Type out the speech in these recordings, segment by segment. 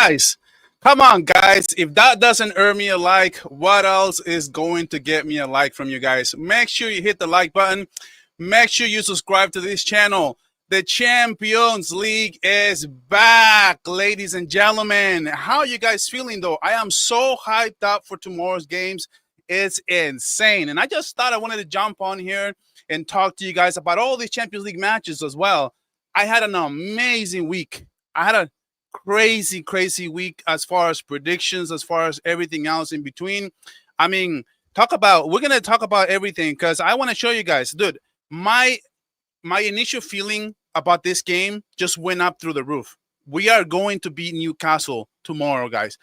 Guys, come on, guys. If that doesn't earn me a like, what else is going to get me a like from you guys? Make sure you hit the like button. Make sure you subscribe to this channel. The Champions League is back, ladies and gentlemen. How are you guys feeling, though? I am so hyped up for tomorrow's games. It's insane. And I just thought I wanted to jump on here and talk to you guys about all these Champions League matches as well. I had an amazing week. I had a crazy week as far as predictions, as far as everything else in between. I mean, we're going to talk about everything because I want to show you guys, dude, my initial feeling about this game just went up through the roof. We are going to beat Newcastle tomorrow, guys.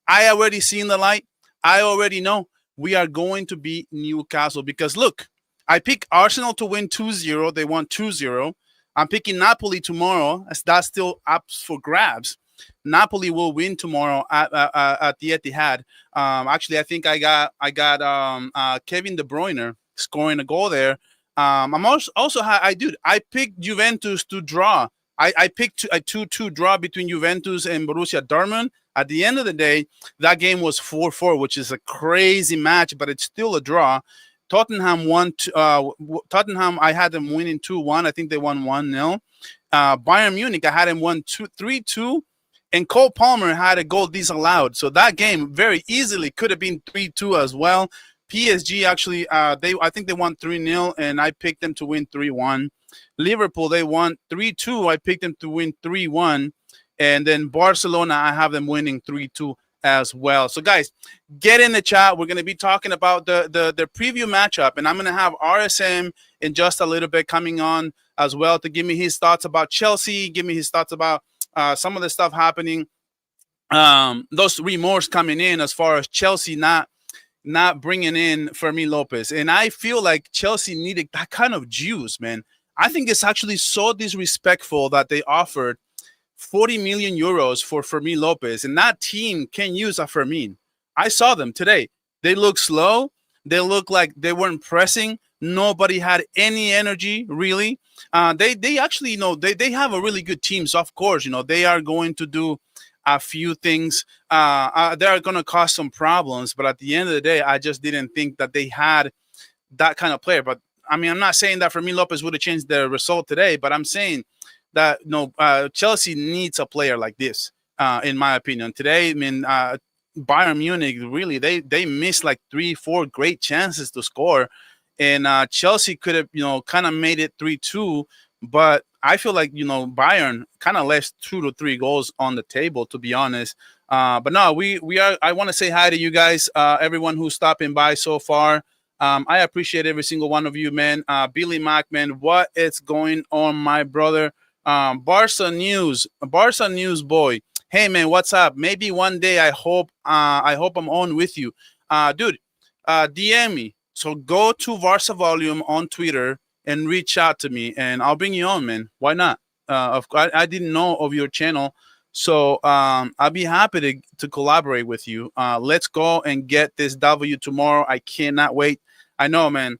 I already seen the light. I already know we are going to beat Newcastle because, look, I picked Arsenal to win 2-0. They won 2-0. I'm picking Napoli tomorrow, as that's still up for grabs. Napoli will win tomorrow at the Etihad. Actually, I think I got Kevin De Bruyne scoring a goal there. I'm I picked Juventus to draw. I picked a 2-2 draw between Juventus and Borussia Dortmund. At the end of the day, that game was 4-4, which is a crazy match, but it's still a draw. Tottenham won. Tottenham, I had them winning 2-1. I think they won 1-0. Bayern Munich, I had them won 3-2. And Cole Palmer had a goal disallowed. So that game very easily could have been 3-2 as well. PSG, actually, I think they won 3-0, and I picked them to win 3-1. Liverpool, they won 3-2. I picked them to win 3-1. And then Barcelona, I have them winning 3-2. As well. So guys, get in the chat. We're going to be talking about the preview matchup, and I'm going to have RSM in just a little bit coming on as well to give me his thoughts about Chelsea, give me his thoughts about some of the stuff happening, those remorse coming in as far as Chelsea not bringing in Fermin Lopez. And I feel like Chelsea needed that kind of juice, man. I think it's actually so disrespectful that they offered 40 million euros for Fermin Lopez, and that team can use a Fermin. I saw them today. They look slow. They look like they weren't pressing. Nobody had any energy, really. They actually, they have a really good team. So, of course, they are going to do a few things. They are going to cause some problems. But at the end of the day, I just didn't think that they had that kind of player. But, I mean, I'm not saying that Fermin Lopez would have changed the result today, but I'm saying that Chelsea needs a player like this, in my opinion. Today, I mean, Bayern Munich, really, they missed like 3-4 great chances to score, and Chelsea could have, kind of made it 3-2, but I feel like, Bayern kind of left 2 to 3 goals on the table, to be honest. But no, we are. I want to say hi to you guys, everyone who's stopping by so far. I appreciate every single one of you, man. Billy Mack, man, what is going on, my brother? Barça News boy. Hey man, what's up? Maybe one day I hope I'm on with you. Dude, DM me. So go to Barça Volume on Twitter and reach out to me and I'll bring you on, man. Why not? I didn't know of your channel. So I'll be happy to collaborate with you. Let's go and get this W tomorrow. I cannot wait. I know, man.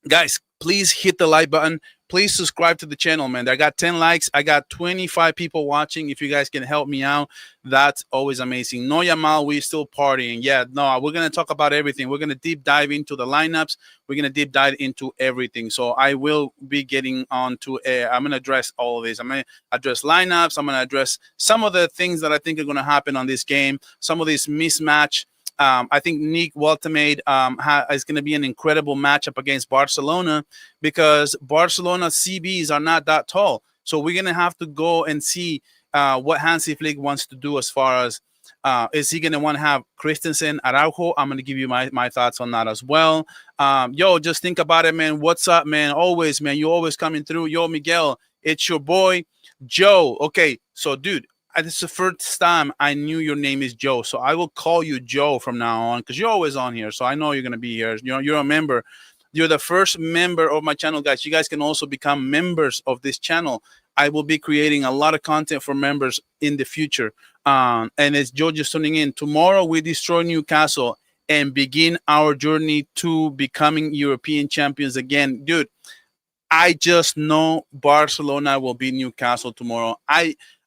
Guys, please hit the like button. Please subscribe to the channel, man. I got 10 likes. I got 25 people watching. If you guys can help me out, that's always amazing. No Yamal, we're still partying. Yeah, no, we're going to talk about everything. We're going to deep dive into the lineups. We're going to deep dive into everything. So I will be getting on to I'm going to address all of this. I'm going to address lineups. I'm going to address some of the things that I think are going to happen on this game, some of this mismatch. I think Nick Waltemade is going to be an incredible matchup against Barcelona because Barcelona CBs are not that tall. So we're going to have to go and see what Hansi Flick wants to do as far as is he going to want to have Christensen, Araujo? I'm going to give you my thoughts on that as well. Yo, just think about it, man. What's up, man? Always, man. You always coming through. Yo, Miguel, it's your boy, Joe. Okay, so, dude. This is the first time I knew your name is Joe, so I will call you Joe from now on because you're always on here. So I know you're going to be here. You're a member. You're the first member of my channel, guys. You guys can also become members of this channel. I will be creating a lot of content for members in the future. And it's Joe just tuning in. Tomorrow we destroy Newcastle and begin our journey to becoming European champions again. Dude, I just know Barcelona will beat Newcastle tomorrow.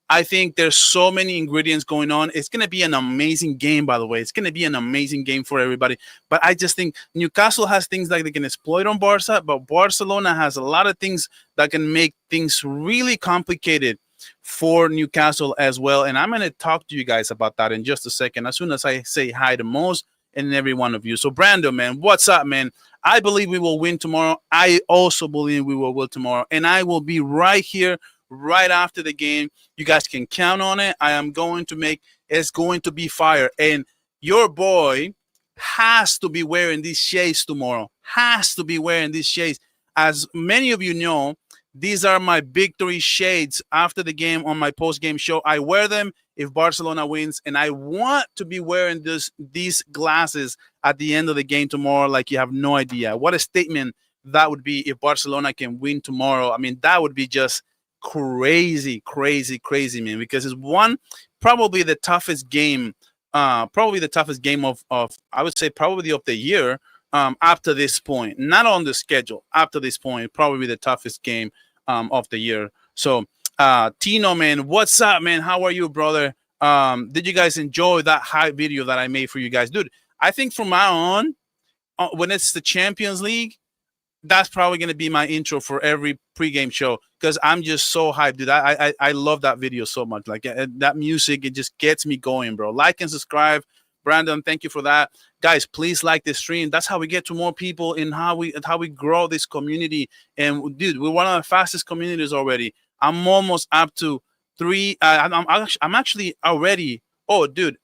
I think there's so many ingredients going on. It's going to be an amazing game, by the way. It's going to be an amazing game for everybody. But I just think Newcastle has things that they can exploit on Barca, but Barcelona has a lot of things that can make things really complicated for Newcastle as well. And I'm going to talk to you guys about that in just a second, as soon as I say hi to most and every one of you. So, Brando, man, what's up, man? I believe we will win tomorrow. I also believe we will win tomorrow. And I will be right here right after the game. You guys can count on it. I am going to make it's going to be fire. And your boy has to be wearing these shades tomorrow. Has to be wearing these shades. As many of you know, these are my victory shades after the game on my post-game show. I wear them if Barcelona wins, and I want to be wearing these glasses at the end of the game tomorrow like you have no idea. What a statement that would be if Barcelona can win tomorrow. I mean, that would be just crazy, crazy, crazy, man, because it's probably the toughest game, of I would say probably of the year, up to this point. Not on the schedule, up to this point, probably the toughest game of the year. So Tino, man, what's up, man? How are you, brother? Did you guys enjoy that hype video that I made for you guys? Dude, I think from now on, when it's the Champions League, that's probably going to be my intro for every pregame show, because I'm just so hyped, dude. I love that video so much. Like that music, it just gets me going, bro. Like and subscribe. Brandon, thank you for that. Guys, please like this stream. That's how we get to more people and how we grow this community. And dude, we're one of the fastest communities already. I'm almost up to 3. I'm actually already. Oh, dude,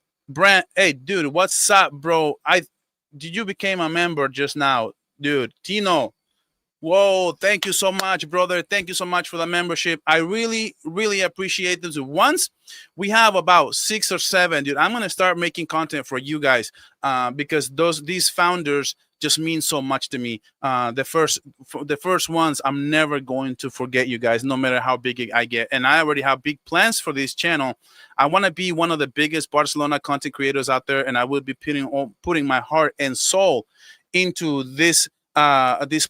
hey, dude, what's up, bro? Did you became a member just now, dude? Tino. Whoa, thank you so much, brother. Thank you so much for the membership. I really, really appreciate this. Once we have about 6 or 7, dude, I'm going to start making content for you guys because these founders just mean so much to me. The first ones, I'm never going to forget you guys, no matter how big I get. And I already have big plans for this channel. I want to be one of the biggest Barcelona content creators out there, and I will be putting my heart and soul into this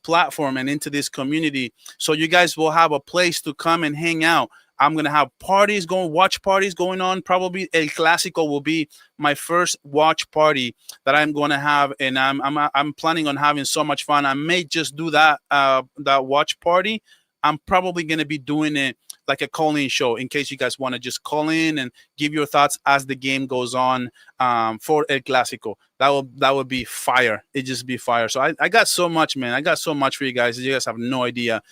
platform and into this community, so you guys will have a place to come and hang out. I'm gonna have watch parties going on. Probably El Clásico will be my first watch party that I'm gonna have, and I'm planning on having so much fun. I may just do that watch party. I'm probably gonna be doing it like a call-in show, in case you guys want to just call in and give your thoughts as the game goes on for El Clásico. That would be fire. It just be fire. So I got so much, man. I got so much for you guys. You guys have no idea.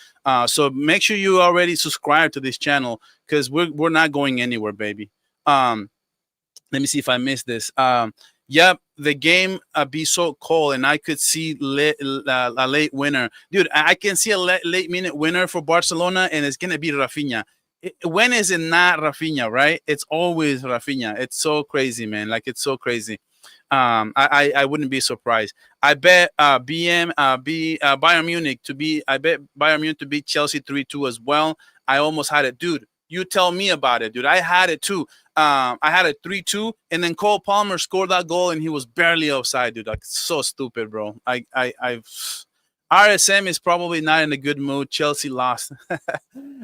So make sure you already subscribe to this channel, because we're not going anywhere, baby. Let me see if I missed this. Yep, the game be so cold, and I could see a late winner. Dude, I can see a late minute winner for Barcelona, and it's going to be Rafinha. When is it not Rafinha, right? It's always Rafinha. It's so crazy, man. Like, it's so crazy. I wouldn't be surprised. I bet Bayern Munich to beat Chelsea 3-2 as well. I almost had it. Dude, you tell me about it, dude. I had it too. I had a 3-2, and then Cole Palmer scored that goal, and he was barely offside, dude. Like, so stupid, bro. RSM is probably not in a good mood. Chelsea lost.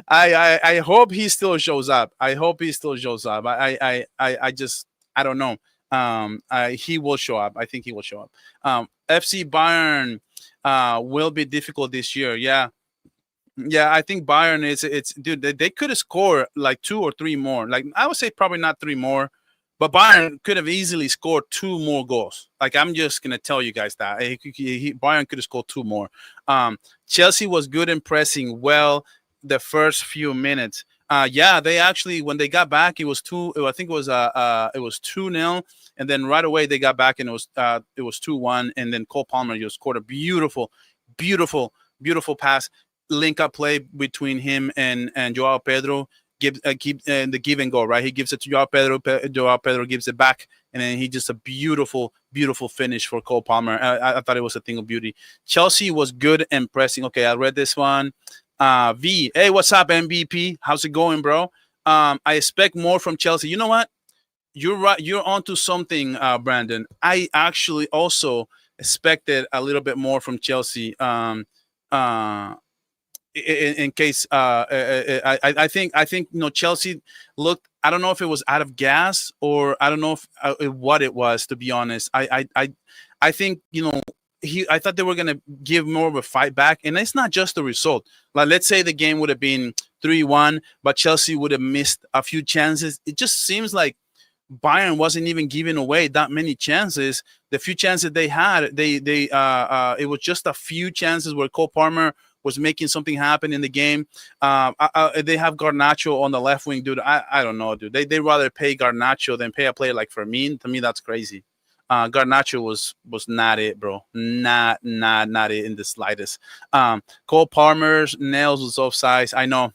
I hope he still shows up. I don't know. He will show up. I think he will show up. FC Bayern will be difficult this year. Yeah, I think Bayern dude, they could have scored like 2 or 3 more. Like, I would say probably not 3 more, but Bayern could have easily scored 2 more goals. Like, I'm just going to tell you guys that. Bayern could have scored 2 more. Chelsea was good and pressing well the first few minutes. Yeah, they actually, when they got back, it was 2-0, and then right away they got back, and it was 2-1, and then Cole Palmer just scored a beautiful pass. Link up play between him and Joao Pedro, the give and go, right? He gives it to Joao Pedro. Joao Pedro gives it back, and then he just a beautiful finish for Cole Palmer. I thought it was a thing of beauty. Chelsea was good and pressing. Okay, I read this one. V, hey, what's up, MVP? How's it going, bro? I expect more from Chelsea. You know what? You're right. You're onto something, Brandon. I actually also expected a little bit more from Chelsea. in case I think Chelsea looked. I don't know if it was out of gas or I don't know if what it was. To be honest, I think I thought they were gonna give more of a fight back, and it's not just the result. Like let's say the game would have been 3-1, but Chelsea would have missed a few chances. It just seems like Bayern wasn't even giving away that many chances. The few chances they had, it was just a few chances where Cole Palmer was making something happen in the game. They have Garnacho on the left wing, dude. I don't know, dude. They rather pay Garnacho than pay a player like Fermin. To me, that's crazy. Garnacho was not it, bro. Not it in the slightest. Cole Palmer's nails was offside. I know.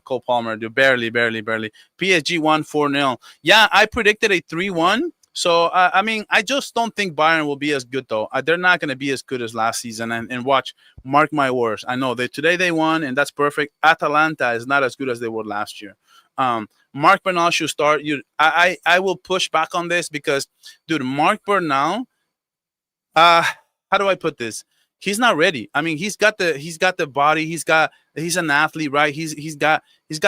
Cole Palmer, dude, barely. PSG won 4-0. Yeah, I predicted a 3-1. So I mean, I just don't think Bayern will be as good though. They're not going to be as good as last season. And watch, mark my words. I know today they won, and that's perfect. Atalanta is not as good as they were last year. Mark Bernal should start. I will push back on this because, dude, Mark Bernal. How do I put this? He's not ready. I mean, he's got the body. He's an athlete, right? He's got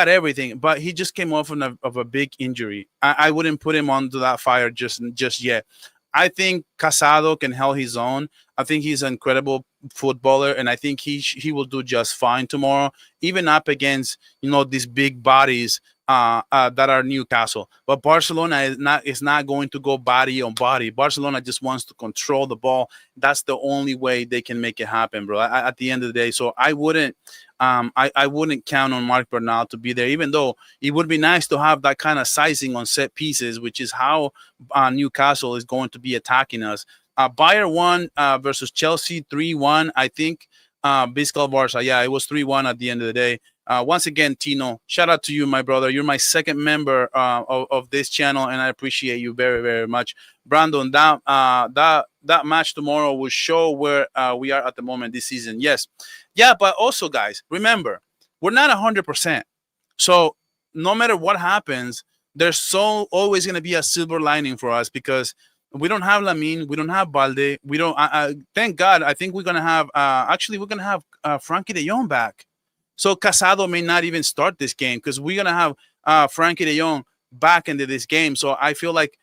everything, but he just came off of a big injury. I wouldn't put him onto that fire just yet. I think Casado can hold his own. I think he's an incredible footballer, and I think he will do just fine tomorrow, even up against these big bodies that are Newcastle. But Barcelona is not going to go body on body. Barcelona just wants to control the ball. That's the only way they can make it happen, bro. At the end of the day, so I wouldn't count on Mark Bernal to be there, even though it would be nice to have that kind of sizing on set pieces, which is how Newcastle is going to be attacking us. Bayern won versus Chelsea 3-1, I think. Biscal Barça, yeah, it was 3-1 at the end of the day. Once again, Tino, shout out to you, my brother. You're my second member of this channel, and I appreciate you very, very much. Brandon, that match tomorrow will show where we are at the moment this season. Yes. Yeah, but also, guys, remember, we're not 100%. So no matter what happens, there's always going to be a silver lining for us because we don't have Lamine, we don't have Balde, we don't. Thank God, I think we're going to have. Actually, we're going to have Frankie De Jong back. So Casado may not even start this game because we're going to have Frankie De Jong back into this game. So I feel like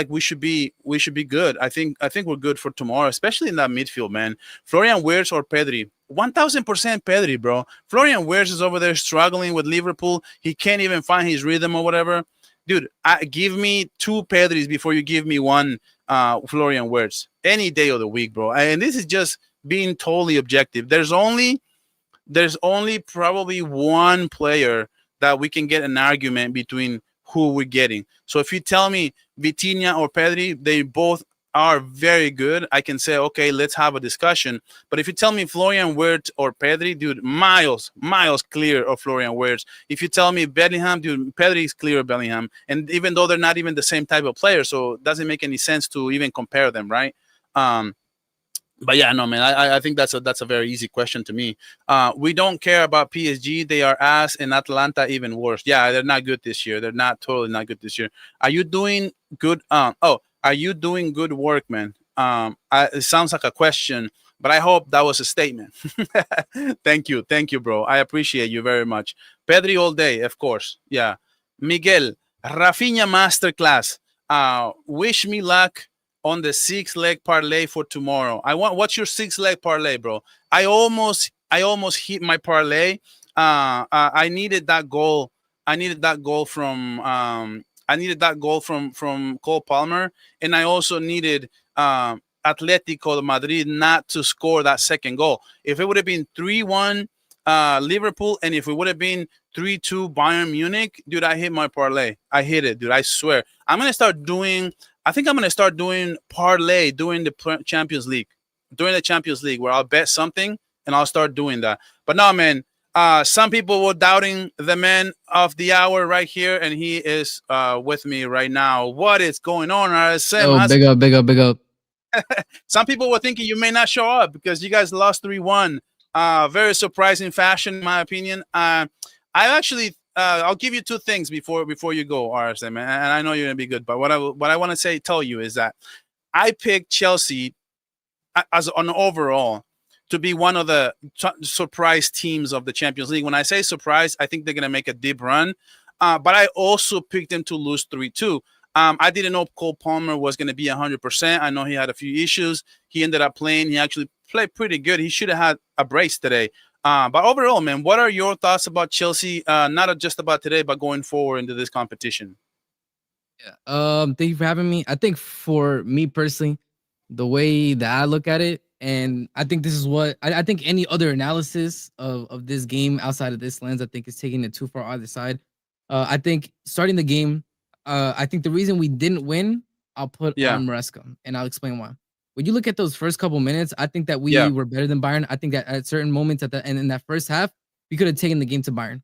we should be good. I think we're good for tomorrow, especially in that midfield, man. Florian Wirtz or Pedri. 1000% Pedri, bro. Florian Wirtz is over there struggling with Liverpool. He can't even find his rhythm or whatever. Dude, give me 2 Pedris before you give me 1 Florian Wirtz any day of the week, bro. And this is just being totally objective. There's only probably 1 player that we can get an argument between who we're getting. So if you tell me Vitinha or Pedri, they both are very good. I can say, okay, let's have a discussion. But if you tell me Florian Wirtz or Pedri, dude, miles clear of Florian Wirtz. If you tell me Bellingham, dude, Pedri is clear of Bellingham. And even though they're not even the same type of player, so it doesn't make any sense to even compare them, right? But yeah, no, man, I think that's a very easy question to me. We don't care about PSG. They are ass, and Atlanta even worse. Yeah, they're not good this year. They're totally not good this year. Are you doing good? Are you doing good work, man? It sounds like a question, but I hope that was a statement. Thank you, bro. I appreciate you very much. Pedri all day, of course. Yeah. Miguel, Rafinha Masterclass. Wish me luck on the 6-leg parlay for tomorrow. What's your 6-leg parlay, bro? I almost hit my parlay. I needed that goal. I needed that goal from Cole Palmer, and I also needed Atletico de Madrid not to score that second goal. If it would have been 3-1 Liverpool, and if it would have been 3-2 Bayern Munich, dude, I hit my parlay. I hit it, dude. I swear. I think I'm gonna start doing parlay during the Champions League, where I'll bet something and I'll start doing that. But no, man. Some people were doubting the man of the hour right here, and he is with me right now. What is going on, RSM? Oh, big up. Some people were thinking you may not show up because you guys lost 3-1. Very surprising fashion, in my opinion. I'll give you 2 things before you go, RSM, and I know you're gonna be good. But what I want to tell you is that I picked Chelsea as an overall to be one of the surprise teams of the Champions League. When I say surprise, I think they're going to make a deep run. But I also picked them to lose 3-2. I didn't know Cole Palmer was going to be 100%. I know he had a few issues. He ended up playing. He actually played pretty good. He should have had a brace today. But overall, man, what are your thoughts about Chelsea? Not just about today, but going forward into this competition. Yeah. Thank you for having me. I think for me personally, the way that I look at it, and I think this is what I think any other analysis of this game outside of this lens, I think is taking it too far either side. I think starting the game, I think the reason we didn't win, I'll put on Maresca, and I'll explain why. When you look at those first couple minutes, I think that we were better than Bayern. I think that at certain moments at the end in that first half, we could have taken the game to Bayern.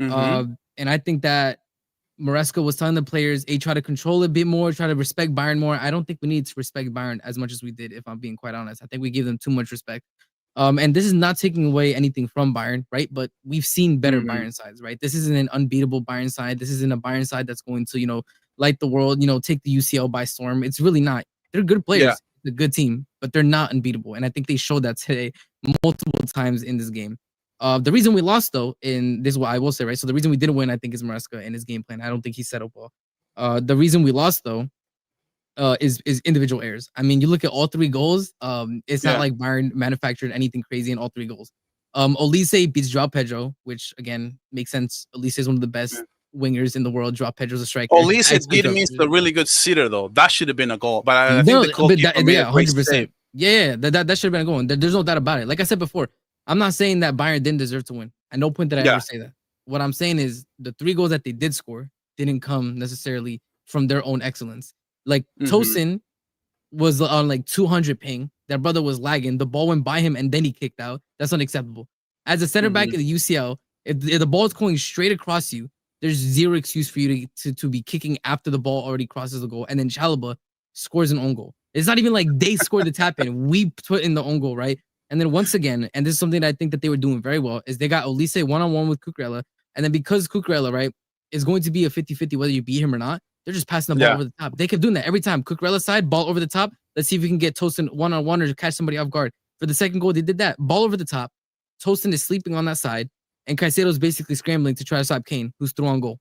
And I think that Maresca was telling the players, hey, try to control it a bit more, try to respect Bayern more. I don't think we need to respect Bayern as much as we did, if I'm being quite honest. I think we gave them too much respect. And this is not taking away anything from Bayern, right? But we've seen better Bayern sides, right? This isn't an unbeatable Bayern side. This isn't a Bayern side that's going to, light the world, take the UCL by storm. It's really not. They're good players. Yeah. It's a good team, but they're not unbeatable. And I think they showed that today multiple times in this game. The reason we lost, though, and this is what I will say, right? So the reason we didn't win, I think, is Maresca and his game plan. I don't think he set up well. The reason we lost, though, is individual errors. I mean, you look at all three goals. It's not like Bayern manufactured anything crazy in all three goals. Olise beats Joao Pedro, which again makes sense. Olise is one of the best wingers in the world. Joao Pedro's a striker. Olise did miss a really good sitter, though. That should have been a goal. But I think the goalkeeper made a great 100%. Save. Yeah, that should have been a goal. There's no doubt about it. Like I said before, I'm not saying that Bayern didn't deserve to win. At no point did I ever say that. What I'm saying is the 3 goals that they did score didn't come necessarily from their own excellence. Like Tosin was on like 200 ping. Their brother was lagging. The ball went by him and then he kicked out. That's unacceptable. As a center back in the UCL, if the ball is going straight across you, there's zero excuse for you to be kicking after the ball already crosses the goal. And then Chalobah scores an own goal. It's not even like they scored the tap in. We put in the own goal, right? And then once again, and this is something that I think that they were doing very well, is they got Olise one-on-one with Cucurella. And then because Cucurella, right, is going to be a 50-50 whether you beat him or not, they're just passing the ball over the top. They kept doing that every time. Cucurella's side, ball over the top. Let's see if we can get Tosin one-on-one or catch somebody off guard. For the second goal, they did that. Ball over the top. Tosin is sleeping on that side. And Caicedo's basically scrambling to try to stop Kane, who's through on goal.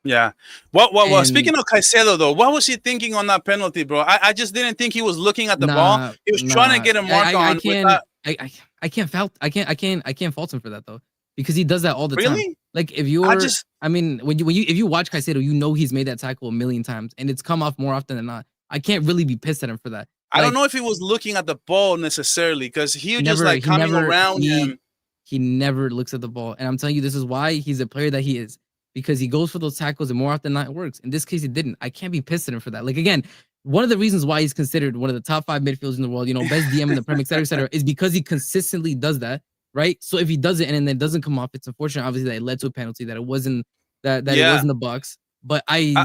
Yeah. Well, speaking of Caicedo, though, what was he thinking on that penalty, bro? I just didn't think he was looking at the ball. He was trying to get a mark on. I can't fault him for that, though, because he does that all the time. Like if you're, if you watch Caicedo, he's made that tackle a million times, and it's come off more often than not. I can't really be pissed at him for that. I don't know if he was looking at the ball necessarily, because he was just like coming around him. He never looks at the ball, and I'm telling you, this is why he's a player that he is. Because he goes for those tackles and more often than not it works. In this case, he didn't. I can't be pissed at him for that. Like, again, one of the reasons why he's considered one of the top 5 midfielders in the world, best DM in the Premier, et cetera, is because he consistently does that, right? So if he does it and then it doesn't come off, it's unfortunate, obviously, that it led to a penalty, that it wasn't it wasn't the box. But it's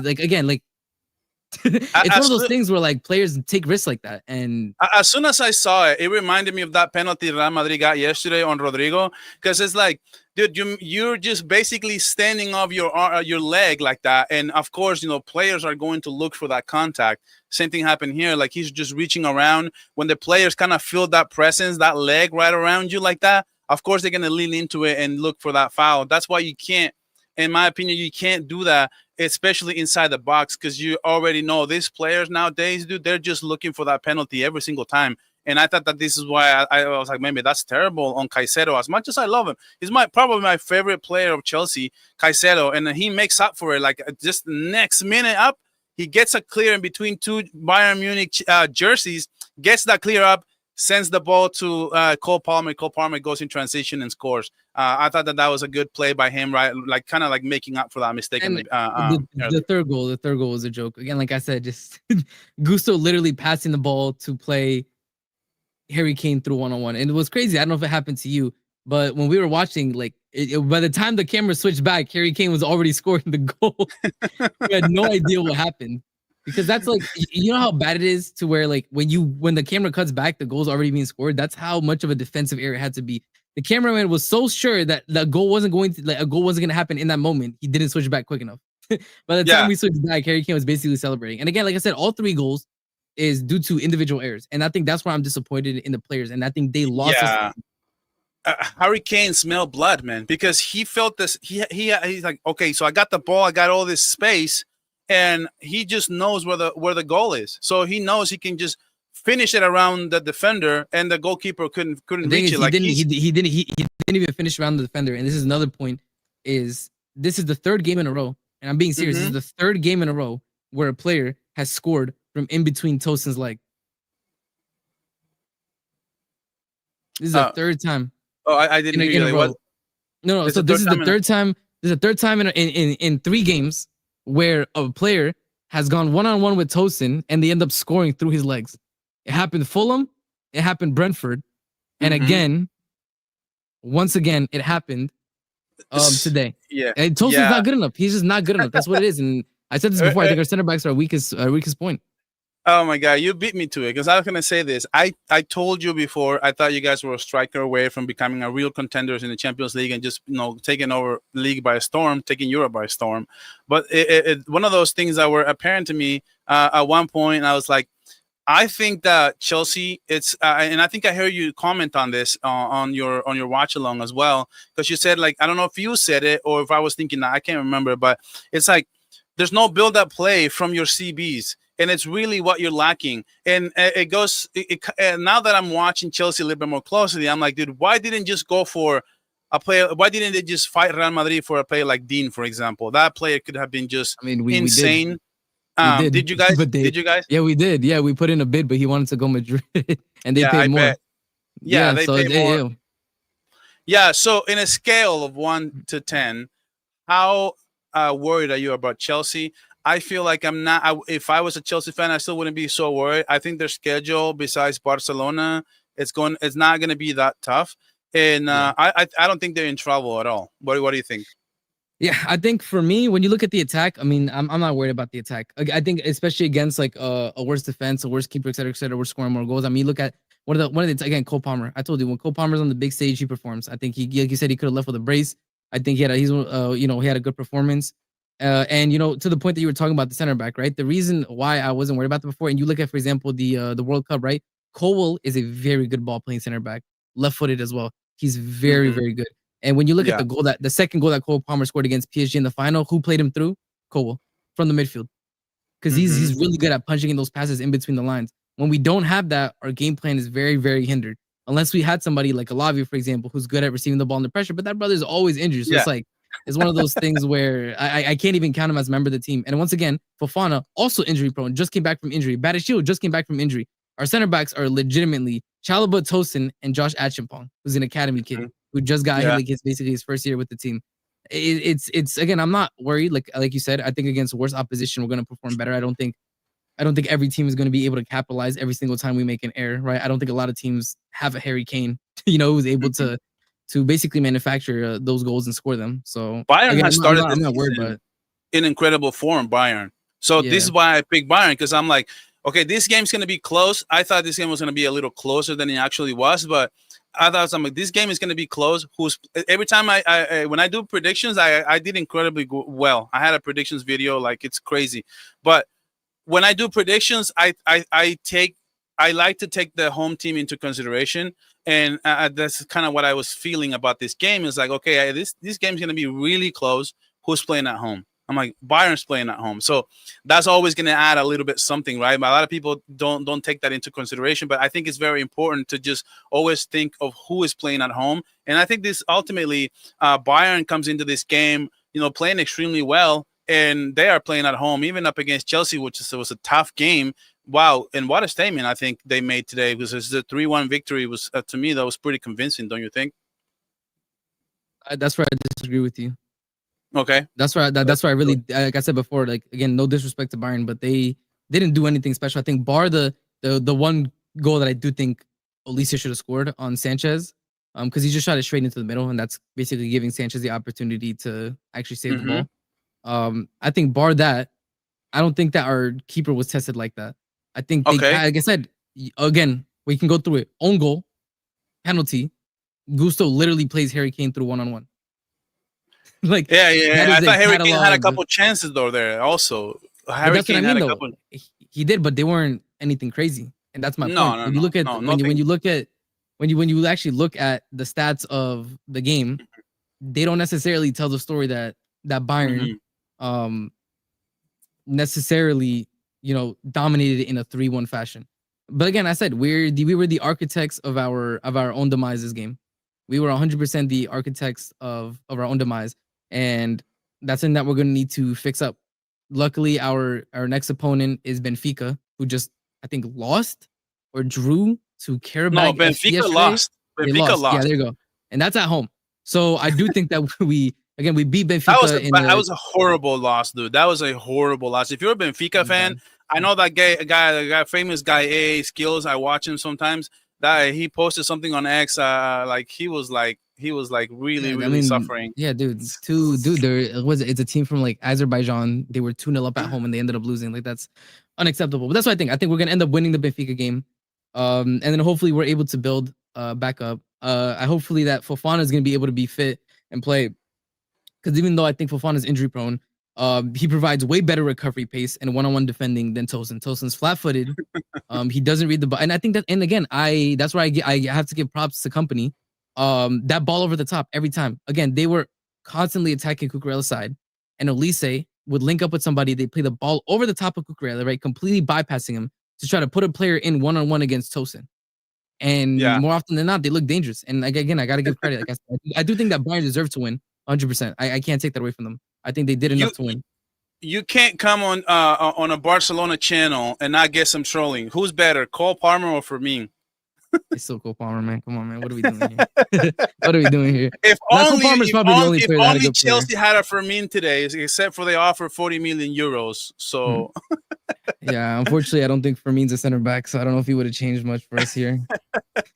one of those things where like players take risks like that. And as soon as I saw it, it reminded me of that penalty Real Madrid got yesterday on Rodrigo, because it's like, dude, you're just basically standing off your leg like that, and of course, players are going to look for that contact. Same thing happened here. Like he's just reaching around. When the players kind of feel that presence, that leg right around you like that, of course they're gonna lean into it and look for that foul. That's why you can't, in my opinion, you can't do that, especially inside the box, because you already know these players nowadays, dude, they're just looking for that penalty every single time. And I thought that this is why I was like, maybe that's terrible on Caicedo. As much as I love him, he's probably my favorite player of Chelsea, Caicedo, and he makes up for it. Like just next minute up, he gets a clear in between 2 Bayern Munich jerseys, gets that clear up, sends the ball to Cole Palmer. Cole Palmer goes in transition and scores. I thought that was a good play by him, right? Like kind of like making up for that mistake. And the third goal was a joke. Again, like I said, just Gusto literally passing the ball to play Harry Kane through one-on-one. And it was crazy. I don't know if it happened to you, but when we were watching, like by the time the camera switched back, Harry Kane was already scoring the goal. We had no idea what happened, because that's like, how bad it is to where like when the camera cuts back, the goal's already being scored. That's how much of a defensive error it had to be. The cameraman was so sure that a goal wasn't going to happen in that moment. He didn't switch back quick enough. By the time we switched back, Harry Kane was basically celebrating. And again, like I said, all 3 goals, is due to individual errors, and I think that's why I'm disappointed in the players, and I think they lost. Yeah. Harry Kane smelled blood, man, because he felt this. He's like, okay, so I got the ball, I got all this space, and he just knows where the goal is. So he knows he can just finish it around the defender, and the goalkeeper couldn't reach it. He didn't even finish around the defender. And this is another point: is this is the third game in a row, and I'm being serious. This is the third game in a row where a player has scored from in between Tosin's leg. This is the third time. Oh, I didn't hear you. What? No. So this is the third time. This is the third time in 3 games where a player has gone one-on-one with Tosin and they end up scoring through his legs. It happened Fulham. It happened Brentford, and again, once again, it happened today. Yeah, and Tosin's not good enough. He's just not good enough. That's what it is. And I said this before. I think our center backs are weakest point. Oh my God, you beat me to it, because I was gonna say this. I told you before, I thought you guys were a striker away from becoming a real contenders in the Champions League and just taking over the league by storm, taking Europe by storm. But one of those things that were apparent to me at one point, I was like, I think that Chelsea, it's and I think I heard you comment on this on your watch along as well, because you said, like, I don't know if you said it or if I was thinking that, I can't remember, but it's like there's no build-up play from your CBs. And it's really what you're lacking. And it goes. Now that I'm watching Chelsea a little bit more closely, I'm like, dude, why didn't just go for a player? Why didn't they just fight Real Madrid for a player like Dean, for example? That player could have been just insane. We did. Did you guys? Did you guys? Yeah, we did. Yeah, we put in a bid, but he wanted to go Madrid, and they paid more. Bet. Yeah, they paid more. Yeah. So in a scale of 1 to 10, how worried are you about Chelsea? I feel like I'm not. If I was a Chelsea fan, I still wouldn't be so worried. I think their schedule, besides Barcelona, it's not going to be that tough, and I don't think they're in trouble at all. What do you think? Yeah, I think for me, when you look at the attack, I mean, I'm not worried about the attack. I think especially against like a worse defense, a worse keeper, et cetera, we're scoring more goals. I mean, look at one of the again, Cole Palmer. I told you, when Cole Palmer's on the big stage, he performs. I think he, like you said, he could have left with a brace. I think he had a good performance. And to the point that you were talking about the center back, right? The reason why I wasn't worried about that before, and you look at, for example, the World Cup, right? Cole is a very good ball playing center back, left-footed as well. He's very, very good. And when you look at the second goal that Cole Palmer scored against PSG in the final, who played him through? Cole from the midfield, because he's really good at punching in those passes in between the lines. When we don't have that, our game plan is very, very hindered. Unless we had somebody like Alavia, for example, who's good at receiving the ball under pressure, but that brother's always injured. So it's like, it's one of those things where I can't even count him as a member of the team. And once again, Fofana, also injury prone, just came back from injury. Badiashile just came back from injury. Our center backs are legitimately Chalobah, Tosin, and Josh Achimpong, who's an academy kid who just got basically his first year with the team. It's again, I'm not worried. Like you said, I think against worse opposition, we're going to perform better. I don't think every team is going to be able to capitalize every single time we make an error, right? I don't think a lot of teams have a Harry Kane, who's able to basically manufacture those goals and score them. So Bayern has started I'm not worried, but in incredible form, Bayern. So this is why I picked Bayern, because I'm like, okay, this game's going to be close. I thought this game was going to be a little closer than it actually was, but I thought this game is going to be close. Every time I when I do predictions, I did incredibly well. I had a predictions video, like, it's crazy. But when I do predictions, I like to take the home team into consideration. And that's kind of what I was feeling about this game. Is like, okay, this game's going to be really close. Who's playing at home? I'm like, Bayern's playing at home. So that's always going to add a little bit something, right? But a lot of people don't take that into consideration. But I think it's very important to just always think of who is playing at home. And I think this ultimately, Bayern comes into this game, playing extremely well. And they are playing at home, even up against Chelsea, which was a tough game. Wow, and what a statement I think they made today, because the 3-1 victory was, to me, that was pretty convincing, don't you think? That's where I disagree with you. Okay. That's why I really, like I said before, like, again, no disrespect to Bayern, but they didn't do anything special. I think bar the one goal that I do think Olise should have scored on Sanchez, because he just shot it straight into the middle, and that's basically giving Sanchez the opportunity to actually save the ball. I think bar that, I don't think that our keeper was tested like that. I think, like I said, again, we can go through it. Own goal, penalty. Gusto literally plays Harry Kane through one-on-one. I thought Harry Kane had a couple chances though there also. Harry Kane had a couple. He did, but they weren't anything crazy, and that's my No, point. no, When you no, look at no, when nothing. you look at when you actually look at the stats of the game, they don't necessarily tell the story that Bayern Mhm. um necessarily, dominated in a 3-1 fashion. But again, I said we were the architects of our own demise this game. We were 100% the architects of our own demise, and that's something that we're going to need to fix up. Luckily, our next opponent is Benfica, who just, I think, lost or drew to No, Karabag FC Benfica yesterday. lost. They Benfica lost. Yeah, lost. there you go. And that's at home. So I do think that we beat That was Benfica in that a was a horrible loss, dude. That was a horrible loss. If you're a Benfica fan, bad. I know that guy, famous guy, A Skills. I watch him sometimes. That he posted something on X, like he was like really Yeah, I really mean, suffering. yeah, dude, it's a team from like Azerbaijan. They were 2-0 up at home and they ended up losing. Like that's unacceptable. But that's what I think. I think we're gonna end up winning the Benfica game. And then hopefully we're able to build back up. I hopefully that Fofana is gonna be able to be fit and play. Because even though I think Fofana is injury prone, he provides way better recovery pace and one-on-one defending than Tosin. Tosin's flat-footed. He doesn't read the ball, and I think that. And again, that's where I have to give props to company. That ball over the top every time. Again, they were constantly attacking Cucurella's side, and Olise would link up with somebody. They play the ball over the top of Cucurella, right, completely bypassing him to try to put a player in one-on-one against Tosin. And Yeah, more often than not, they look dangerous. And like, again, I got to give credit. Like I do think that Bayern deserved to win 100%. I can't take that away from them. I think they did you enough to win. you can't come on a Barcelona channel and not get some trolling. Who's better, Cole Palmer or Firmino? It's still Cole Palmer, man. Come on, man. What are we doing here? What are we doing here? If Now, Cole only Palmer is if probably the only only if player that had a only good player. Chelsea had a Firmino today, except for they offer 40 million euros. Hmm. So Yeah, unfortunately, I don't think Firmino's a center back, so I don't know if he would have changed much for us here.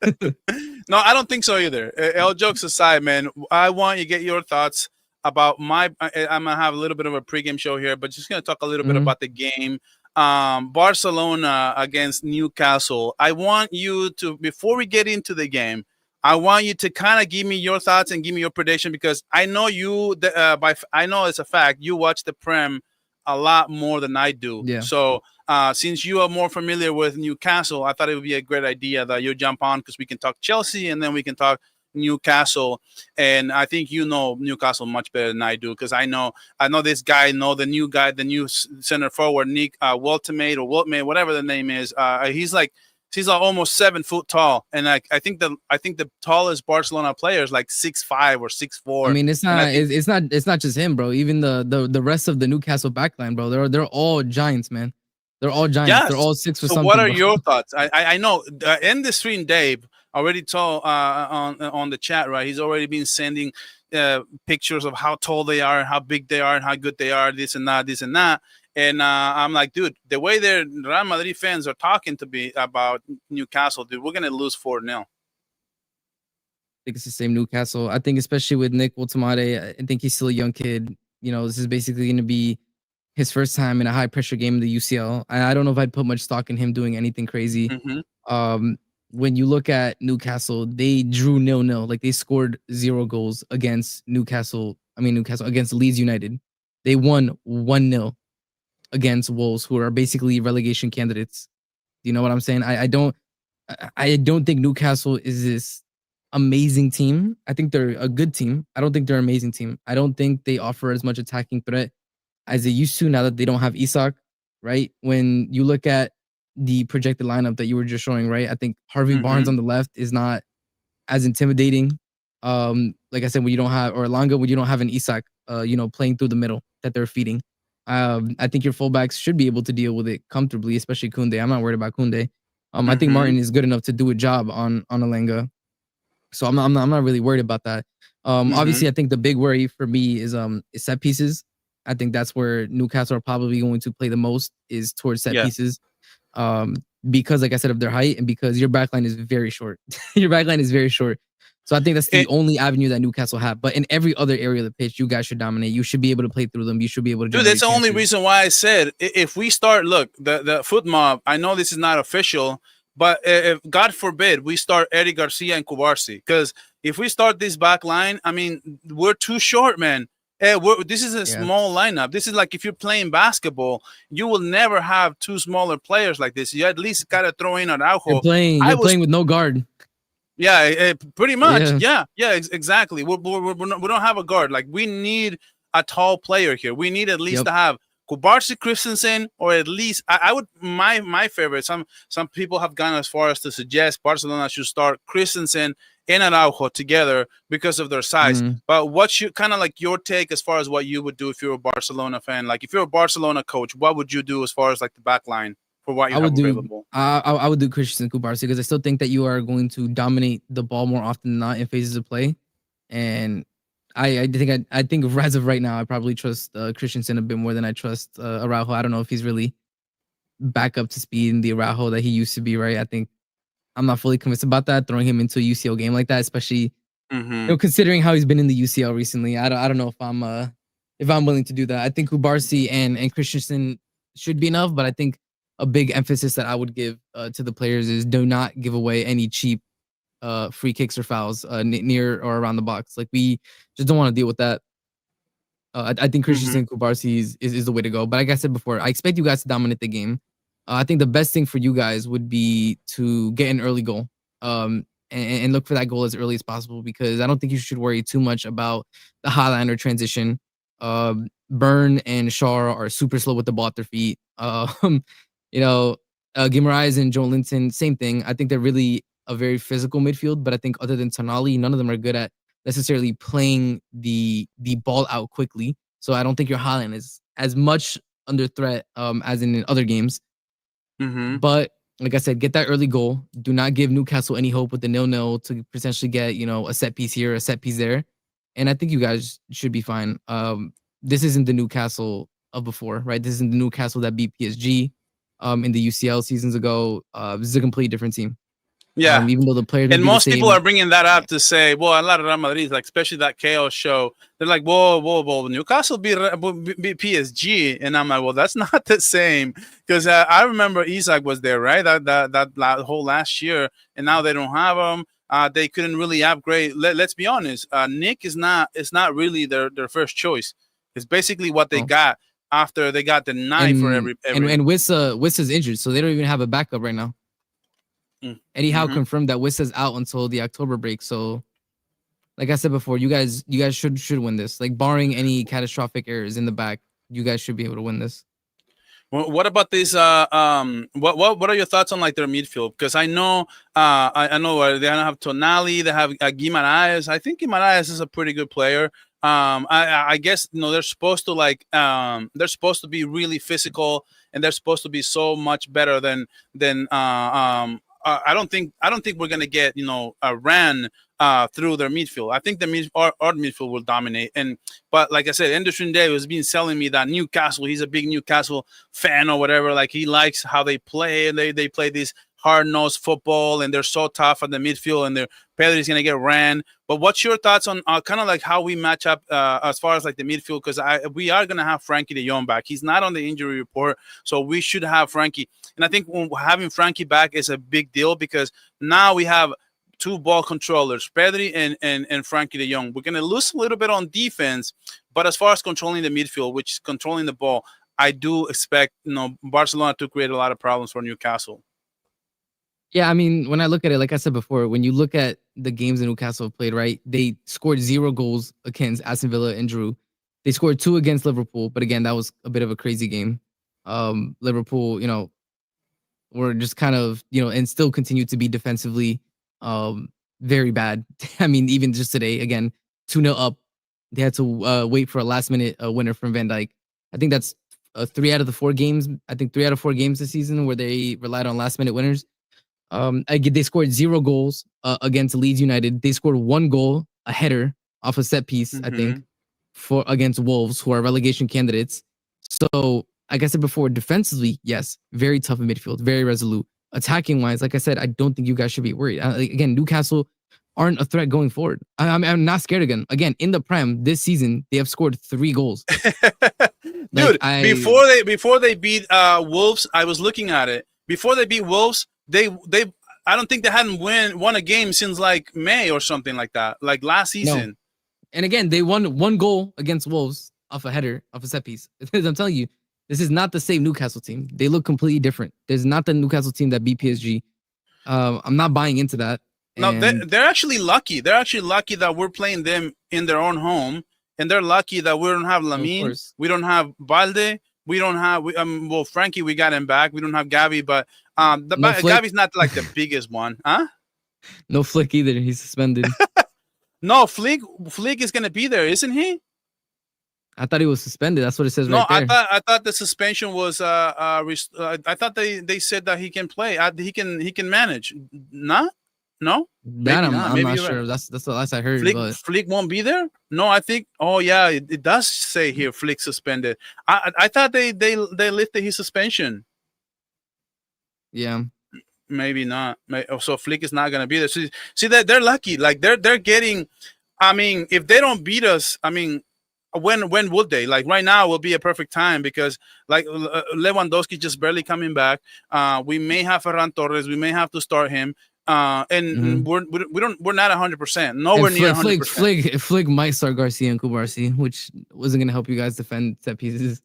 no, I don't think so either. All jokes aside, man, I want you to get your thoughts about I'm gonna have a little bit of a pregame show here, but just gonna talk a little bit Mhm. about the game. Barcelona against Newcastle. I want you to, before we get into the game, I want you to kind of give me your thoughts and give me your prediction, because I know I know it's a fact you watch the Prem a lot more than I do. Yeah. So since you are more familiar with Newcastle, I thought it would be a great idea that you jump on, because we can talk Chelsea and then we can talk Newcastle. And I think you know Newcastle much better than I do, because I know this guy, the new center forward, Nick Wiltmate, whatever the name is. He's like almost 7 foot tall, and I think the tallest Barcelona player is like 6'5" or 6'4". I mean, it's And I not think it's not just him, bro. Even the rest of the Newcastle backline, bro. They're all giants, man. They're all giants. They're yes. all 6 or So what something, are bro. your thoughts? I know the industry Dave already told on the chat, right? He's already been sending pictures of how tall they are, how big they are, and how good they are, this and that, this and that. And I'm like, dude, the way their Real Madrid fans are talking to me about Newcastle, dude, we're gonna lose 4-0. Think it's the same Newcastle. I think especially with Nick Wiltmate, I think he's still a young kid. This is basically going to be his first time in a high pressure game in the UCL. I don't know if I'd put much stock in him doing anything crazy. Mm-hmm. When you look at Newcastle, they drew 0-0. Like they scored 0 goals against Newcastle against Leeds United. They won 1-0 against Wolves, who are basically relegation candidates. Do you know what I'm saying? I don't think Newcastle is this amazing team. I think they're a good team. I don't think they're an amazing team. I don't think they offer as much attacking threat as they used to now that they don't have Isak, right? When you look at the projected lineup that you were just showing, right? I think Harvey Barnes on the left is not as intimidating. Like I said, when you don't have, or Elanga, when you don't have an Isak, playing through the middle that they're feeding. I think your fullbacks should be able to deal with it comfortably, especially Koundé. I'm not worried about Koundé. I think Martin is good enough to do a job on Elanga. So I'm not really worried about that. Obviously, I think the big worry for me is set pieces. I think that's where Newcastle are probably going to play the most, is towards set pieces. Because like I said, of their height, and because your backline is very short. Your backline is very short. So I think that's the only avenue that Newcastle have. But in every other area of the pitch, you guys should dominate. You should be able to play through them. You should be able to. Dude, that's the only reason why I said, if we start, look, the foot mob, I know this is not official, but if God forbid we start Eddie Garcia and Kubarsi, because if we start this back line, I mean, we're too short, man. this is a Yeah. small lineup. This is like if you're playing basketball, you will never have two smaller players like this. You at least got to throw in You're Araujo. playing. You're playing with no guard. Yeah, pretty much. Yeah. Yeah, exactly. We don't have a guard. Like we need a tall player here. We need at least to have Kubarsi, Christensen, or at least I would my favorite. Some people have gone as far as to suggest Barcelona should start Christensen and Araujo together because of their size. But what's your kind of like your take as far as what you would do if you're a Barcelona fan? Like if you're a Barcelona coach, what would you do as far as like the back line for what you have available? I would do Christensen Kubarsi because I still think that you are going to dominate the ball more often than not in phases of play. And I think as of right now, I probably trust Christensen a bit more than I trust Araujo. I don't know if he's really back up to speed in the Araujo that he used to be, right? I think I'm not fully convinced about that, throwing him into a UCL game like that, especially considering how he's been in the UCL recently. I don't know if I'm willing to do that. I think Kubarsi and Christensen should be enough, but I think a big emphasis that I would give to the players is do not give away any cheap free kicks or fouls near or around the box. Like we just don't want to deal with that. I think Christensen Kubarsi is the way to go. But like I said before, I expect you guys to dominate the game. I think the best thing for you guys would be to get an early goal and look for that goal as early as possible, because I don't think you should worry too much about the Highlander transition. Burn and Shaw are super slow with the ball at their feet. Guimaraes and Joe Linton, same thing. I think they're really a very physical midfield, but I think other than Tonali, none of them are good at necessarily playing the ball out quickly. So I don't think your Haaland is as much under threat as in other games. But like I said, get that early goal. Do not give Newcastle any hope with the 0-0 to potentially get, a set piece here, a set piece there. And I think you guys should be fine. This isn't the Newcastle of before, right? This isn't the Newcastle that beat PSG in the UCL seasons ago. This is a completely different team. Yeah, even though the players and most people are bringing that up to say, well, a lot of Real Madrid, like especially that chaos show, they're like, whoa, Newcastle beat PSG, and I'm like, well, that's not the same, because I remember Isak was there, right? That whole last year, and now they don't have him. They couldn't really upgrade. Let's be honest, Nick is not really their first choice. It's basically what they got after they got the knife for every. And Wissa's injured, so they don't even have a backup right now. Eddie Howe confirmed that Wissa's out until the October break. So, like I said before, you guys should win this. Like barring any catastrophic errors in the back, you guys should be able to win this. Well, what about this? What are your thoughts on like their midfield? Because I know I know they have Tonali, they have Guimaraes. I think Guimaraes is a pretty good player. I guess they're supposed to be really physical, and they're supposed to be so much better than I don't think we're gonna get a ran through their midfield. I think our midfield will dominate. But like I said, Anderson Day was been selling me that Newcastle. He's a big Newcastle fan or whatever. Like he likes how they play, and they play this hard-nosed football, and they're so tough at the midfield, and Pedri's gonna get ran. But what's your thoughts on kind of like how we match up as far as like the midfield? Because we are gonna have Frankie de Jong back. He's not on the injury report, so we should have Frankie. And I think having Frankie back is a big deal, because now we have two ball controllers, Pedri and Frankie de Jong. We're gonna lose a little bit on defense, but as far as controlling the midfield, which is controlling the ball, I do expect Barcelona to create a lot of problems for Newcastle. Yeah, I mean, when I look at it, like I said before, when you look at the games that Newcastle have played, right, they scored 0 goals against Aston Villa and drew. They scored 2 against Liverpool, but again, that was a bit of a crazy game. Liverpool, were just kind of, and still continue to be defensively very bad. I mean, even just today, again, 2-0 up. They had to wait for a last-minute winner from Van Dijk. I think that's 3 out of the 4 games. I think 3 out of 4 games this season where they relied on last-minute winners. They scored 0 goals against Leeds United. They scored 1 goal, a header off a set piece, I think, against Wolves, who are relegation candidates. So, like I said before, defensively, yes, very tough in midfield, very resolute. Attacking wise, like I said, I don't think you guys should be worried. Again, Newcastle aren't a threat going forward. I'm not scared again. Again, in the Prem this season, they have scored 3 goals. Dude, before they beat Wolves, I was looking at it. Before they beat Wolves, they I don't think they hadn't won a game since like May or something like that, like last season. And again, they won 1 goal against Wolves off a header, off a set piece. I'm telling you, this is not the same Newcastle team. They look completely different. There's not the Newcastle team that beat PSG. I'm not buying into that. No, And they're actually lucky. They're actually lucky that we're playing them in their own home, and they're lucky that we don't have of Lamine, course, we don't have Balde, we don't have well Frankie. We got him back. We don't have Gavi, but no Flick, Gavi's not like the biggest one, huh? no Flick either. He's suspended. No, Flick is gonna be there, isn't he? I thought he was suspended. That's what it says No, right there. I thought the suspension was I thought they said that he can play. He can manage. Nah? No? That Maybe not. I'm Maybe not you're sure. right. That's the last I heard. But Flick won't be there? No, I think. Oh yeah, it does say here Flick suspended. I thought they lifted his suspension. yeah, Maybe not. So Flick is not gonna be there. See that they're lucky. Like they're getting. I mean, if they don't beat us, I mean, when would they? Like right now will be a perfect time because like Lewandowski just barely coming back. We may have Ferran Torres. We may have to start him. And we're not 100%. Nowhere near 100%. Flick might start Garcia and Kubarsi, which wasn't gonna help you guys defend set pieces.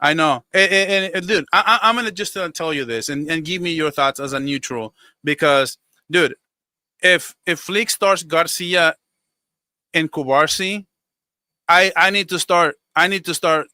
I know, and dude, I'm gonna just tell you this and give me your thoughts as a neutral because, dude, if Flick starts Garcia and Kubarsi, I need to start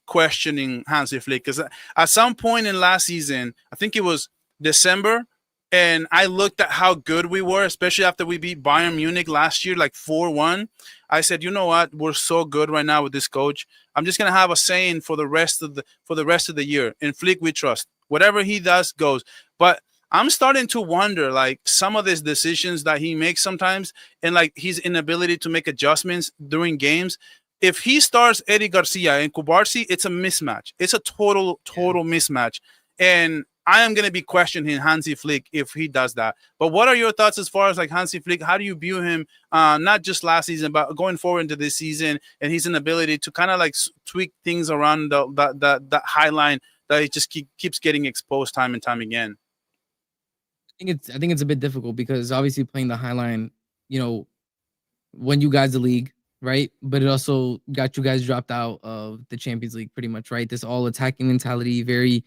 questioning Hansi Flick because at some point in last season, I think it was December, and I looked at how good we were, especially after we beat Bayern Munich last year, like 4-1. I said, you know what? We're so good right now with this coach. I'm just gonna have a saying for the rest of the year. In Flick, we trust. Whatever he does goes. But I'm starting to wonder, like some of these decisions that he makes sometimes, and like his inability to make adjustments during games. If he starts Eddie Garcia and Kubarsi, it's a mismatch. It's a total mismatch. And I am going to be questioning Hansi Flick if he does that. But what are your thoughts as far as like Hansi Flick? How do you view him, not just last season, but going forward into this season and his inability to kind of like tweak things around that high line that he just keeps getting exposed time and time again? I think it's a bit difficult because obviously playing the high line, you know, won you guys the league, right? But it also got you guys dropped out of the Champions League pretty much, right? This all attacking mentality, very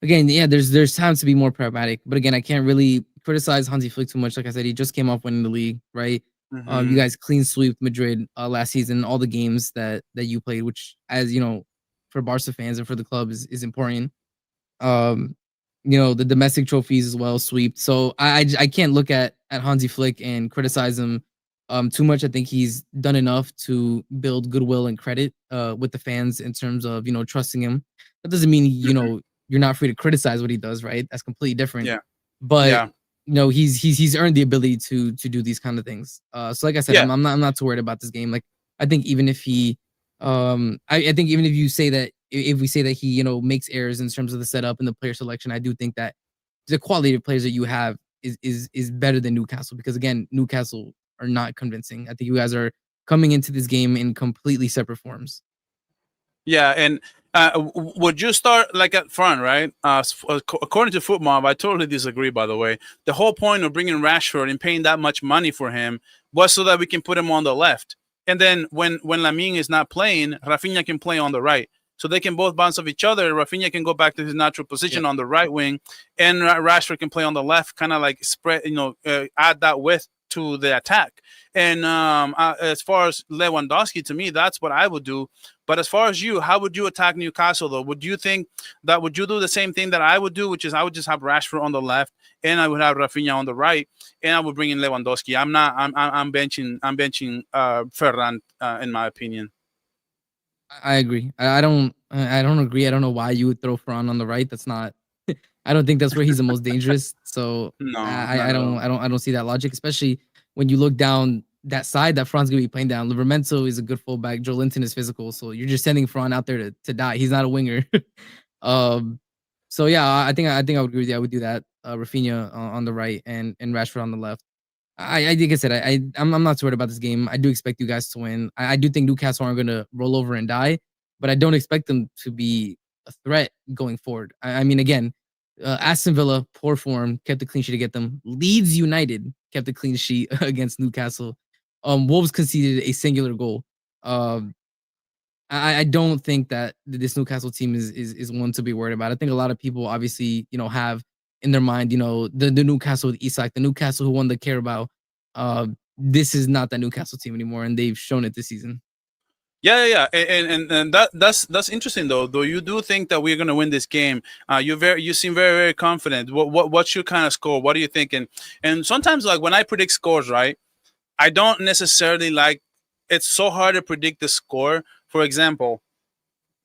again, yeah, there's times to be more pragmatic, but again, I can't really criticize Hansi Flick too much. Like I said, he just came off winning the league, right? You guys clean swept Madrid last season, all the games that you played, which, as you know, for Barca fans and for the club is important. Um, you know, the domestic trophies as well, sweep. So I can't look at Hansi Flick and criticize him too much. I think he's done enough to build goodwill and credit with the fans in terms of, you know, trusting him. That doesn't mean, you know, you're not free to criticize what he does, right? That's completely different. Yeah. But Yeah. you know, he's earned the ability to do these kind of things. So like I said, Yeah. I'm not too worried about this game. Like I think even if he I think even if you say that if we say that he, you know, makes errors in terms of the setup and the player selection, I do think that the quality of players that you have is better than Newcastle because again, Newcastle are not convincing. I think you guys are coming into this game in completely separate forms. Yeah, and would you start like at front, right? According to Footmob, I totally disagree. By the way, the whole point of bringing Rashford and paying that much money for him was so that we can put him on the left, and then when Lamine is not playing, Rafinha can play on the right, so they can both bounce off each other. Rafinha can go back to his natural position on the right wing, and Rashford can play on the left, kind of like spread, add that width to the attack. And as far as Lewandowski, to me, that's what I would do. But as far as you, how would you attack Newcastle, though? Would you think that would you do the same thing that I would do, which is I would just have Rashford on the left and I would have Rafinha on the right, and I would bring in Lewandowski. I'm benching Ferran, in my opinion. I agree. I don't agree. I don't know why you would throw Ferran on the right. That's not. I don't think that's where he's the most dangerous. So No, I don't see that logic, especially when you look down that side that Fran's gonna be playing down. Livramento is a good fullback. Joe Linton is physical, so you're just sending Fran out there to die. He's not a winger. So yeah, I think I would agree with you. I would do that. Rafinha on the right and Rashford on the left. I think I said I'm not too worried about this game. I do expect you guys to win. I do think Newcastle aren't going to roll over and die, but I don't expect them to be a threat going forward. I mean, again, Aston Villa, poor form, kept the clean sheet to get them. Leeds United kept the clean sheet against Newcastle. Wolves conceded a singular goal. Um, I don't think that this Newcastle team is one to be worried about. I think a lot of people obviously, have in their mind, the Newcastle with Isak, the Newcastle who won the Carabao. This is not that Newcastle team anymore, and they've shown it this season. Yeah. And that's interesting though. Though you do think that we're gonna win this game. You seem very confident. What's your kind of score? What are you thinking? And sometimes like when I predict scores, right? I don't necessarily like. It's so hard to predict the score. For example,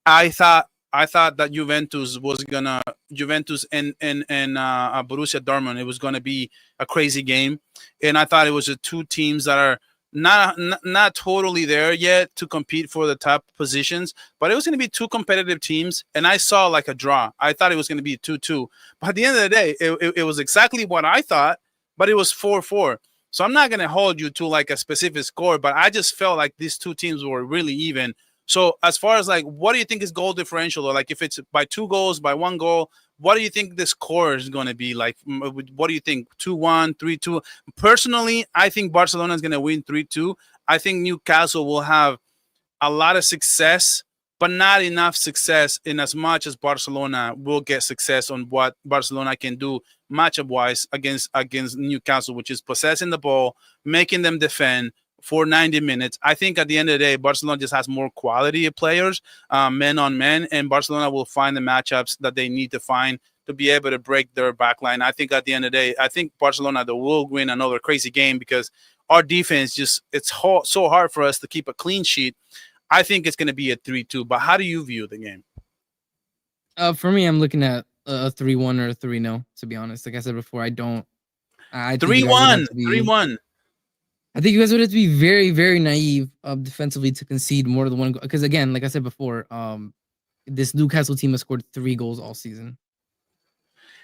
I thought that Juventus and Borussia Dortmund, it was gonna be a crazy game, and I thought it was the two teams that are not totally there yet to compete for the top positions, but it was gonna be two competitive teams, and I saw like a draw. I thought it was gonna be 2-2, but at the end of the day, it was exactly what I thought, but it was 4-4. So I'm not gonna hold you to like a specific score, but I just felt like these two teams were really even. So as far as like, what do you think is goal differential, or like if it's by 2 goals, by 1 goal, what do you think the score is going to be like? What do you think? 2-1, 3-2? Personally, I think Barcelona is going to win 3-2. I think Newcastle will have a lot of success, but not enough success in as much as Barcelona will get success on what Barcelona can do matchup wise against Newcastle, which is possessing the ball, making them defend for 90 minutes. I think at the end of the day, Barcelona just has more quality of players, men on men, and Barcelona will find the matchups that they need to find to be able to break their backline. I think at the end of the day, I think Barcelona will win another crazy game because our defense so hard for us to keep a clean sheet. I think it's going to be a 3-2. But how do you view the game? For me, I'm looking at a 3-1 or a 3-0. To be honest, like I said before, I don't. I think 3-1. 3-1. I think you guys would have to be very, very naive defensively to concede more than one goal. Because again, like I said before, this Newcastle team has scored 3 goals all season,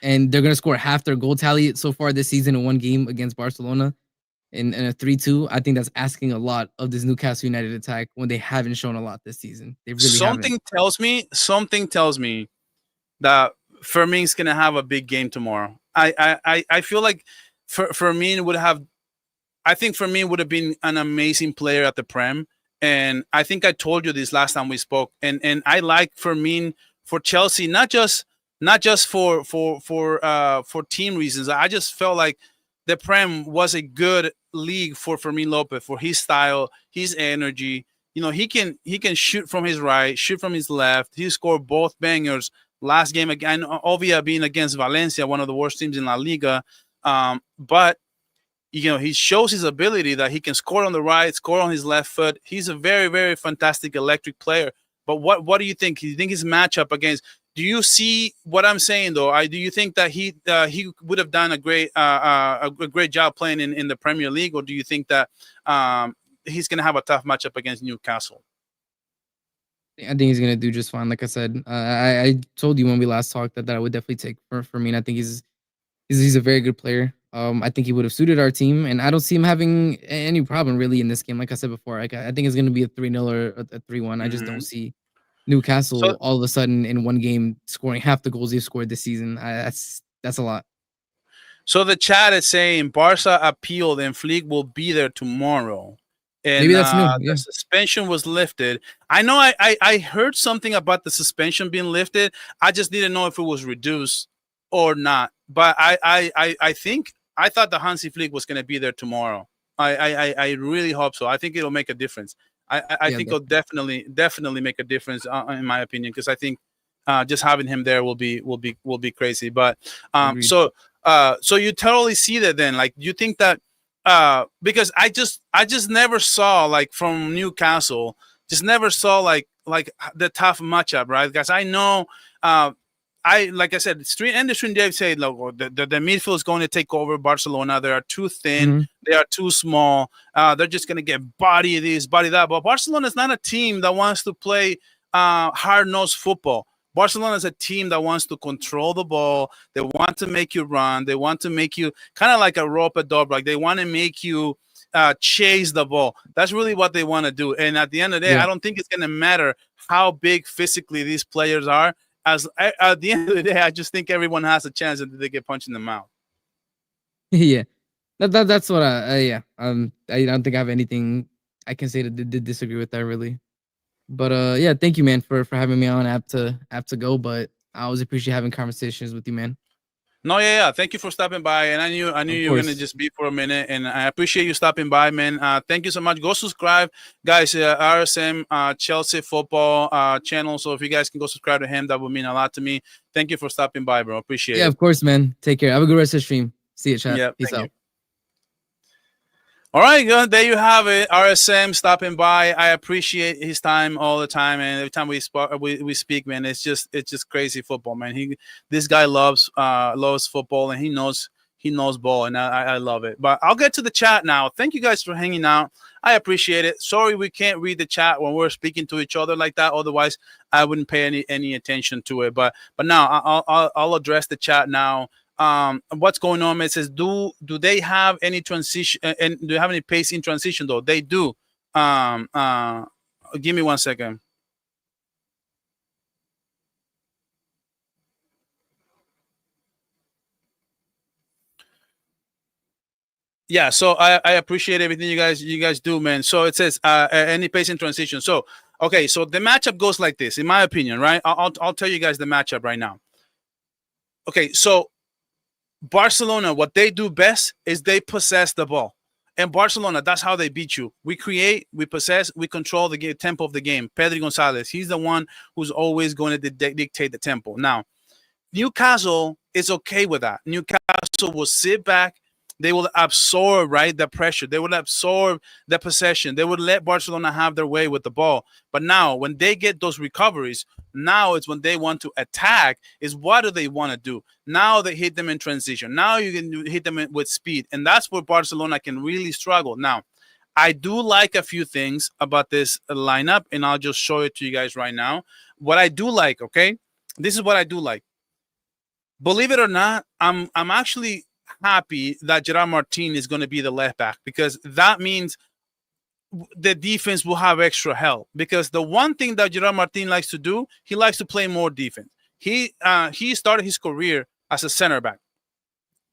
and they're gonna score half their goal tally so far this season in one game against Barcelona. In a 3-2, I think that's asking a lot of this Newcastle United attack when they haven't shown a lot this season. They really haven't. Something tells me that Fermin's gonna have a big game tomorrow. I feel like Fermin would have. I think Fermin would have been an amazing player at the Prem, and I think I told you this last time we spoke. And I like Fermin for Chelsea, not just for team reasons. I just felt like the Prem was a good league for Fermin Lopez, for his style, his energy. He can shoot from his right, shoot from his left. He scored both bangers last game again, Ovia being against Valencia, one of the worst teams in La Liga. But he shows his ability that he can score on the right, score on his left foot. He's a very, very fantastic electric player. But what do you think? Do you think his matchup against? Do you see what I'm saying though? Do you think that he would have done a great job playing in the Premier League, or do you think that he's going to have a tough matchup against Newcastle? I think he's gonna do just fine. Like I said, I told you when we last talked that I would definitely take for me. And I think he's a very good player. I think he would have suited our team, and I don't see him having any problem really in this game. Like I said before, I think it's going to be a 3-0 or a 3-1. I just don't see Newcastle So, all of a sudden in one game scoring half the goals they've scored this season. That's a lot. so the chat is saying Barca appealed and Flick will be there tomorrow. And Maybe that's new. Yeah. the suspension was lifted. I know I heard something about the suspension being lifted. I just didn't know if it was reduced or not. But I think I thought the Hansi Flick was going to be there tomorrow. I really hope so. I think it'll make a difference. I think it'll definitely make a difference in my opinion, because I think just having him there will be crazy. But so you totally see that then. Like, you think that because I just never saw, like, from Newcastle, just never saw like the tough matchup, right? Because I know like I said, the Stream Dave said, look, the midfield is going to take over Barcelona. They are too thin. They are too small. They're just going to get body this, body that. But Barcelona is not a team that wants to play hard-nosed football. Barcelona is a team that wants to control the ball. They want to make you run. They want to make you kind of like a rope a dog. Like, they want to make you chase the ball. That's really what they want to do. And at the end of the day, I don't think it's going to matter how big physically these players are. At the end of the day, I just think everyone has a chance that they get punched in the mouth. Yeah. That's what yeah. I don't think I have anything I can say to disagree with that really. But yeah, thank you, man, for having me on. I have to go, but I always appreciate having conversations with you, man. No, yeah, yeah. Thank you for stopping by, and I knew Of you were gonna course. just be for a minute, and I appreciate you stopping by, man. Thank you so much. Go subscribe, guys. RSM Chelsea football channel. So if you guys can go subscribe to him, that would mean a lot to me. Thank you for stopping by, bro. Appreciate Yeah, it. of course, man. Take care. Have a good rest of the stream. See you, chat. Yeah, Peace thank you. out. All right, good. There you have it. RSM stopping by. I appreciate his time all the time, and every time we speak, man, it's just crazy football, man. This guy loves football, and he knows ball, and I love it. But I'll get to the chat now. Thank you guys for hanging out. I appreciate it. Sorry we can't read the chat when we're speaking to each other like that. Otherwise, I wouldn't pay any attention to it. But now I'll address the chat now. What's going on? It says, do they have any transition and do they have any pace in transition though? They do. Um, uh, Give me 1 second. Yeah, so I appreciate everything you guys do, man. So it says any pace in transition. So okay, so the matchup goes like this, in my opinion, right? I'll tell you guys the matchup right now. Okay, so Barcelona, what they do best is they possess the ball. And Barcelona, that's how they beat you. We create, we possess, we control the tempo of the game. Pedri Gonzalez, he's the one who's always going to dictate the tempo. Now, Newcastle is okay with that. Newcastle will sit back. They will absorb, right, the pressure. They will absorb the possession. They would let Barcelona have their way with the ball. But now, when they get those recoveries, now it's when they want to attack. Is what do they want to do? Now they hit them in transition. Now you can hit them with speed, and that's where Barcelona can really struggle. Now, I do like a few things about this lineup, and I'll just show it to you guys right now. What I do like, okay, this is what I do like. Believe it or not, I'm actually happy that Gerard Martin is going to be the left back, because that means the defense will have extra help. Because the one thing that Gerard Martin likes to do, he likes to play more defense. He started his career as a center back,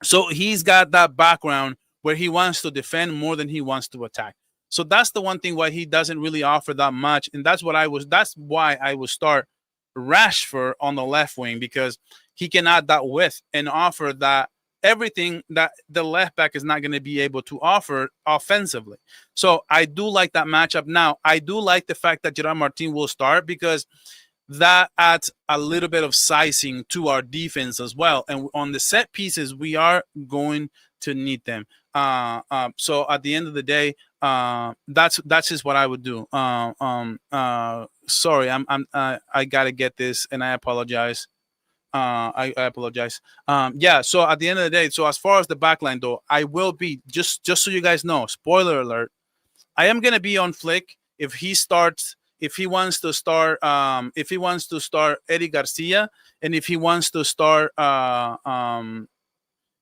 so he's got that background where he wants to defend more than he wants to attack. So that's the one thing why he doesn't really offer that much, and that's why I would start Rashford on the left wing, because he can add that width and offer that everything that the left back is not going to be able to offer offensively. So I do like that matchup. Now, I do like the fact that Gerard Martin will start, because that adds a little bit of sizing to our defense as well. And on the set pieces, we are going to need them. So at the end of the day, that's just what I would do. Sorry, I gotta get this, and I apologize. I apologize. Yeah. So at the end of the day, so as far as the backline though, I will be just so you guys know. Spoiler alert: I am gonna be on Flick if he starts. If he wants to start, Eddie Garcia, and if he wants to start, and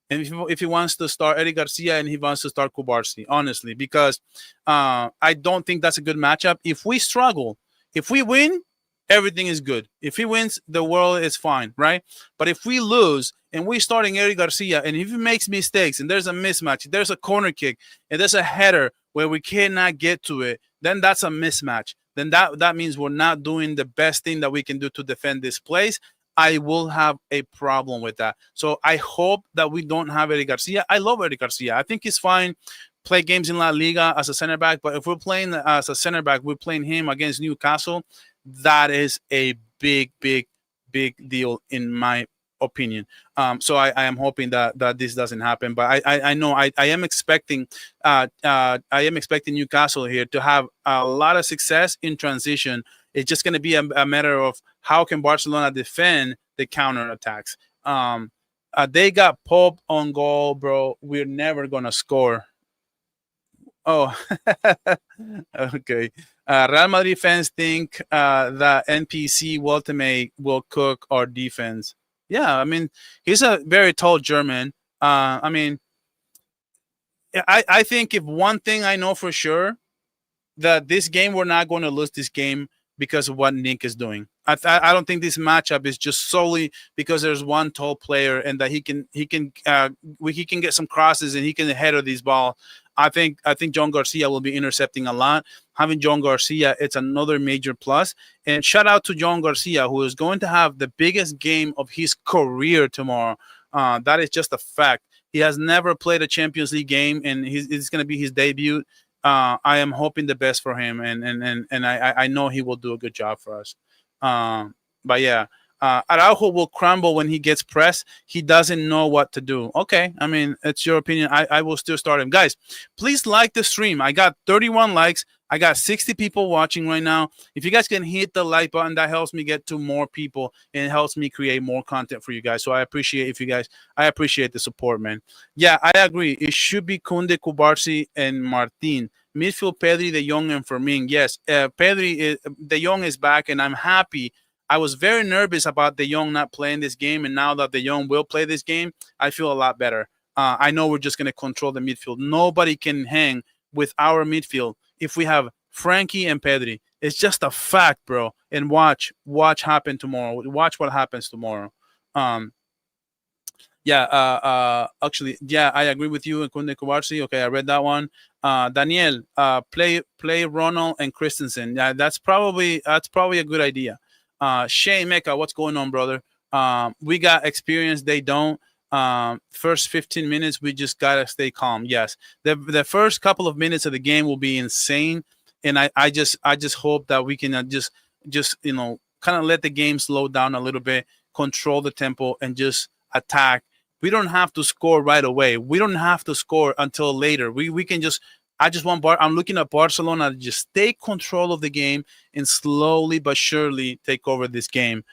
if he wants to start Eddie Garcia, and he wants to start Kubarsi, honestly, because I don't think that's a good matchup. If we struggle, if we win, everything is good. If he wins, the world is fine, right? But if we lose and we're starting Eddie Garcia, and if he makes mistakes, and there's a mismatch, there's a corner kick, and there's a header where we cannot get to it, then that's a mismatch. Then that means we're not doing the best thing that we can do to defend this place. I will have a problem with that. So I hope that we don't have Eddie Garcia. I love Eddie Garcia. I think he's fine. Play games in La Liga as a center back, but if we're playing as a center back, we're playing him against Newcastle. That is a big, big, big deal in my opinion. So I am hoping that this doesn't happen. But I know I am expecting Newcastle here to have a lot of success in transition. It's just going to be a matter of how can Barcelona defend the counter attacks. They got Pope on goal, bro. We're never gonna score. Oh, okay. Real Madrid fans think that NPC Ultimate will cook our defense. Yeah, I mean, he's a very tall German. I mean, I think if one thing I know for sure, that this game we're not going to lose this game because of what Nick is doing. I don't think this matchup is just solely because there's one tall player and that he can get some crosses and he can header these ball. I think John Garcia will be intercepting a lot. Having John Garcia, it's another major plus. And shout out to John Garcia, who is going to have the biggest game of his career tomorrow. That is just a fact. He has never played a Champions League game, and it's going to be his debut. I am hoping the best for him, and I know he will do a good job for us. But yeah, Araujo will crumble when he gets pressed. He doesn't know what to do. Okay, I mean, it's your opinion. I will still start him. Guys, please like the stream. I got 31 likes. I got 60 people watching right now. If you guys can hit the like button, that helps me get to more people and it helps me create more content for you guys. So I appreciate I appreciate the support, man. Yeah, I agree. It should be Kunde, Kubarsi, and Martin. Midfield, Pedri, De Jong, and Fermin. Yes, De Jong is back, and I'm happy. I was very nervous about De Jong not playing this game, and now that De Jong will play this game, I feel a lot better. I know we're just going to control the midfield. Nobody can hang with our midfield if we have Frankie and Pedri. It's just a fact, bro. And watch happen tomorrow. Watch what happens tomorrow. Actually, yeah, I agree with you, Kunde Kubarsi. Okay, I read that one. Daniel, play Ronald and Christensen. Yeah, that's probably a good idea. Shane Mecca, what's going on, brother? We got experience. They don't. First 15 minutes, we just gotta stay calm. Yes, the first couple of minutes of the game will be insane, and I just hope that we can just kind of let the game slow down a little bit, control the tempo, and just attack. We don't have to score right away. We don't have to score until later. We can just. I'm looking at Barcelona to just take control of the game and slowly but surely take over this game.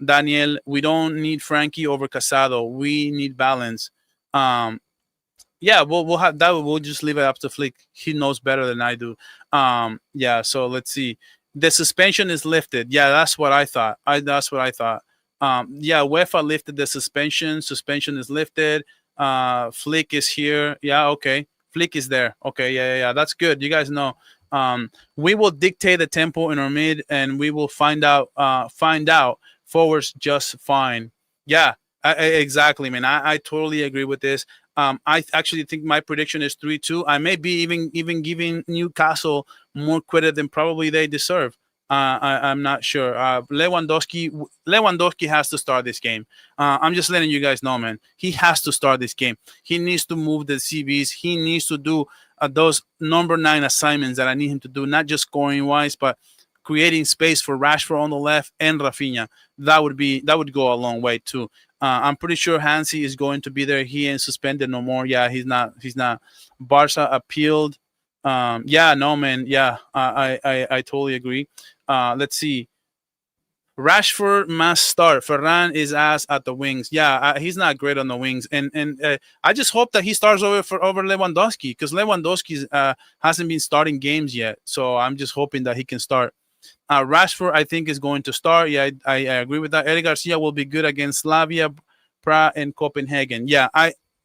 Daniel, we don't need Frankie over Casado. We need balance. Yeah, we'll have that. We'll just leave it up to Flick. He knows better than I do. Yeah. So let's see. The suspension is lifted. Yeah, that's what I thought. That's what I thought. Yeah, UEFA lifted the suspension. Suspension is lifted. Flick is here. Yeah. Okay. Flick is there. Okay. Yeah. That's good. You guys know. We will dictate the tempo in our mid, and we will find out forwards just fine. Yeah, exactly, man. I totally agree with this. I actually think my prediction is 3-2. I may be even giving Newcastle more credit than probably they deserve. I'm not sure. Lewandowski has to start this game. I'm just letting you guys know, man. He has to start this game. He needs to move the CBs. He needs to do those number 9 assignments that I need him to do, not just scoring wise, but creating space for Rashford on the left and Rafinha. That would go a long way too. I'm pretty sure Hansi is going to be there. He ain't suspended no more. Yeah, he's not. Barca appealed. Yeah, no, man. Yeah, I totally agree. Let's see. Rashford must start. Ferran is ass at the wings. Yeah, he's not great on the wings, and I just hope that he starts over Lewandowski, because Lewandowski hasn't been starting games yet. So I'm just hoping that he can start. Rashford, I think, is going to start. Yeah, I agree with that. Eric Garcia will be good against Slavia, Prague, and Copenhagen. Yeah,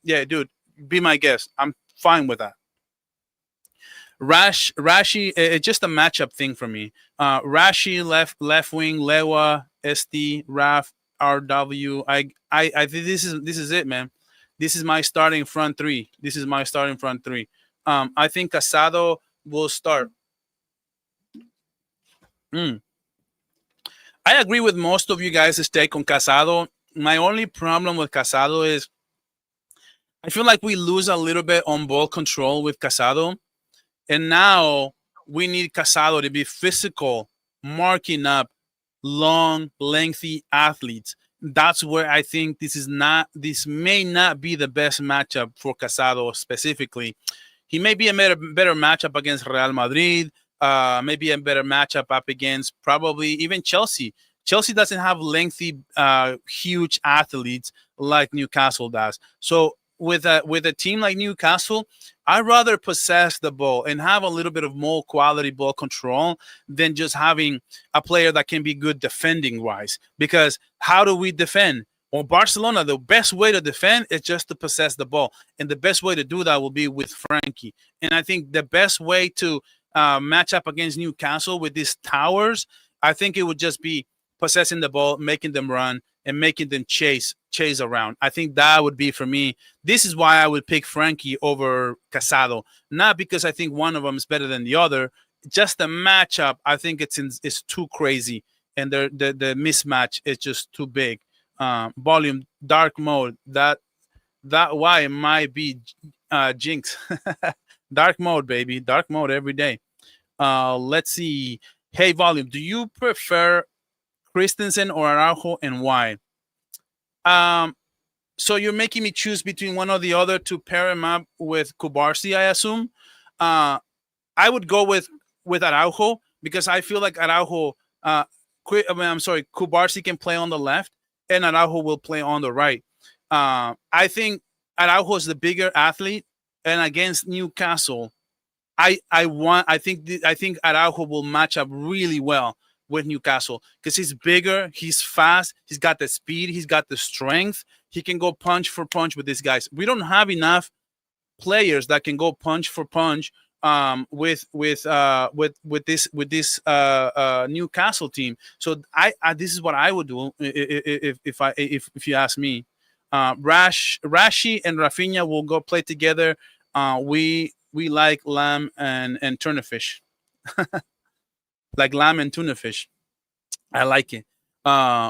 dude, be my guest. I'm fine with that. Rashi, it's just a matchup thing for me. Rashi left wing, Lewa, ST, Raf, RW. I think this is it, man. This is my starting front three. I think Casado will start. I agree with most of you guys' take on Casado. My only problem with Casado is I feel like we lose a little bit on ball control with Casado. And now we need Casado to be physical, marking up long, lengthy athletes. That's where I think this may not be the best matchup for Casado specifically. He may be a better matchup against Real Madrid, maybe a better matchup up against probably even Chelsea. Chelsea doesn't have lengthy, huge athletes like Newcastle does. So with a team like Newcastle, I'd rather possess the ball and have a little bit of more quality ball control than just having a player that can be good defending wise. Because how do we defend? Well, Barcelona, the best way to defend is just to possess the ball. And the best way to do that will be with Frankie. And I think the best way to matchup against Newcastle with these towers, I think it would just be possessing the ball, making them run, and making them chase around. I think that would be for me. This is why I would pick Frankie over Casado, not because I think one of them is better than the other. Just the matchup, I think it's too crazy, and the mismatch is just too big. Volume, dark mode, that why it might be Jinx. Dark mode, baby, dark mode every day. Let's see. Hey, Volume, do you prefer Christensen or Araujo, and why? Um, so you're making me choose between one or the other to pair him up with Kubarsi, I assume. Uh, I would go with Araujo because I feel like Araujo, I'm sorry, Kubarsi can play on the left and Araujo will play on the right. I think Araujo is the bigger athlete, and against Newcastle, I think Araujo will match up really well with Newcastle because he's bigger, he's fast, he's got the speed, he's got the strength. He can go punch for punch with these guys. We don't have enough players that can go punch for punch with this Newcastle team. So this is what I would do if you ask me. Rashi and Rafinha will go play together. We like lamb and tuna fish, like lamb and tuna fish. I like it.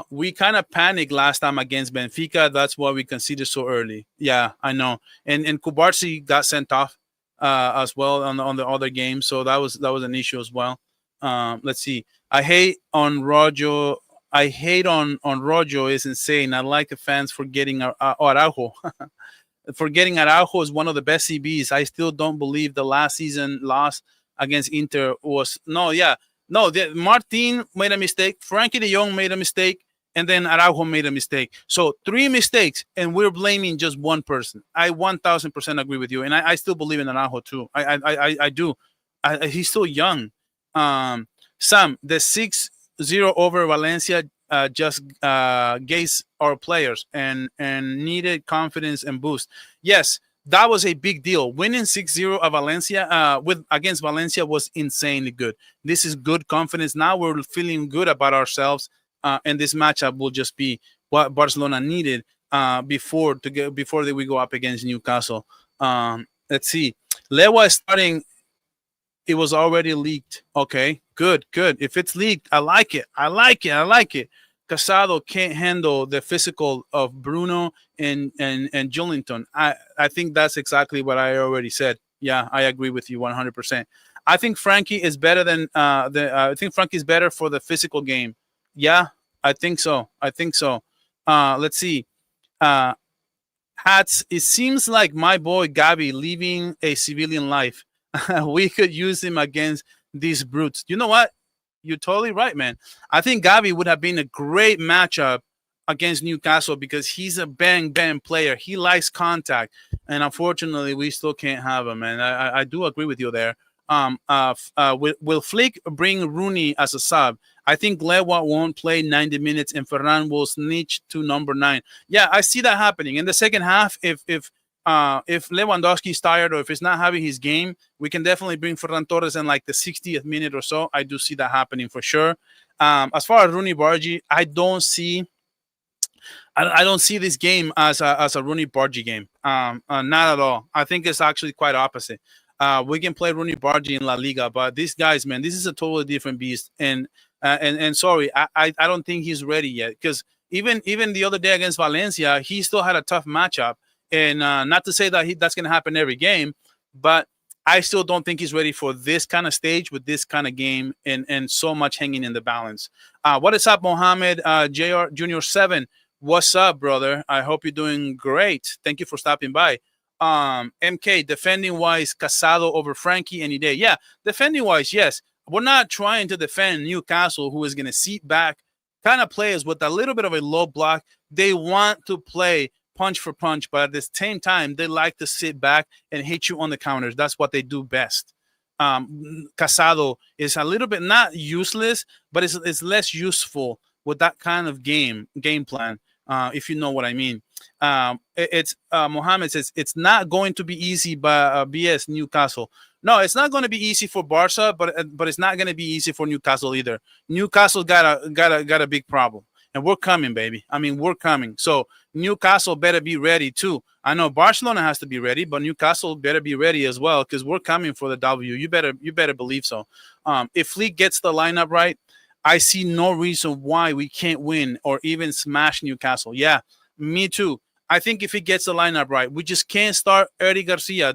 We kind of panicked last time against Benfica. That's why we conceded so early. Yeah, I know. And Kubarsi got sent off as well on the other game, so that was an issue as well. Let's see. I hate on Rojo. Rojo is insane. I like the fans forgetting Araujo. Forgetting Araujo is one of the best CBs. I still don't believe the last season loss against Inter was Martin made a mistake, Frankie de Jong made a mistake, and then Araujo made a mistake. So 3 mistakes, and we're blaming just one person. I 1,000% agree with you, and I still believe in Araujo too. I do. He's still young. Sam, the 6-0 over Valencia just gaze our players and needed confidence and boost. Yes, that was a big deal. Winning 6-0 at Valencia against Valencia was insanely good. This is good confidence. Now we're feeling good about ourselves, and this matchup will just be what Barcelona needed before we go up against Newcastle. Let's see. Lewa is starting. It was already leaked. Okay, good. If it's leaked, I like it. Casado can't handle the physical of Bruno and Jolinton. I think that's exactly what I already said. Yeah, I agree with you 100%. I think Frankie is better than I think Frankie's better for the physical game. Yeah, I think so. Let's see. Hats. It seems like my boy Gabi living a civilian life. We could use him against these brutes. You know what? You're totally right, man. I think Gabi would have been a great matchup against Newcastle because he's a bang player. He likes contact, and unfortunately, we still can't have him. And I do agree with you there. Will Flick bring Rooney as a sub? I think Lewa won't play 90 minutes, and Ferran will snitch to number 9. Yeah, I see that happening in the second half. If Lewandowski's tired or if he's not having his game, we can definitely bring Ferran Torres in like the 60th minute or so. I do see that happening for sure. As far as Rooney Bargi, I don't see this game as a Rooney Bargi game. Not at all. I think it's actually quite opposite. We can play Rooney Bargi in La Liga, but these guys, man, this is a totally different beast. And sorry, I don't think he's ready yet because even the other day against Valencia, he still had a tough matchup. And not to say that that's going to happen every game, but I still don't think he's ready for this kind of stage with this kind of game and so much hanging in the balance. What is up, Mohammed JR Junior 7? What's up, brother? I hope you're doing great. Thank you for stopping by. MK, defending wise, Casado over Frankie any day. Yeah, defending wise, yes. We're not trying to defend Newcastle, who is going to seat back kind of players with a little bit of a low block. They want to play punch for punch, but at the same time, they like to sit back and hit you on the counters. That's what they do best. Casado is a little bit not useless, but it's less useful with that kind of game plan, if you know what I mean. Mohammed says it's not going to be easy, but BS Newcastle. No, it's not going to be easy for Barca, but it's not going to be easy for Newcastle either. Newcastle got a big problem, and we're coming, baby. I mean, we're coming. So Newcastle better be ready too. I know Barcelona has to be ready, but Newcastle better be ready as well because we're coming for the W. You better believe so. If Fleet gets the lineup right, I see no reason why we can't win or even smash Newcastle. Yeah, me too. I think if he gets the lineup right, we just can't start Eddie Garcia.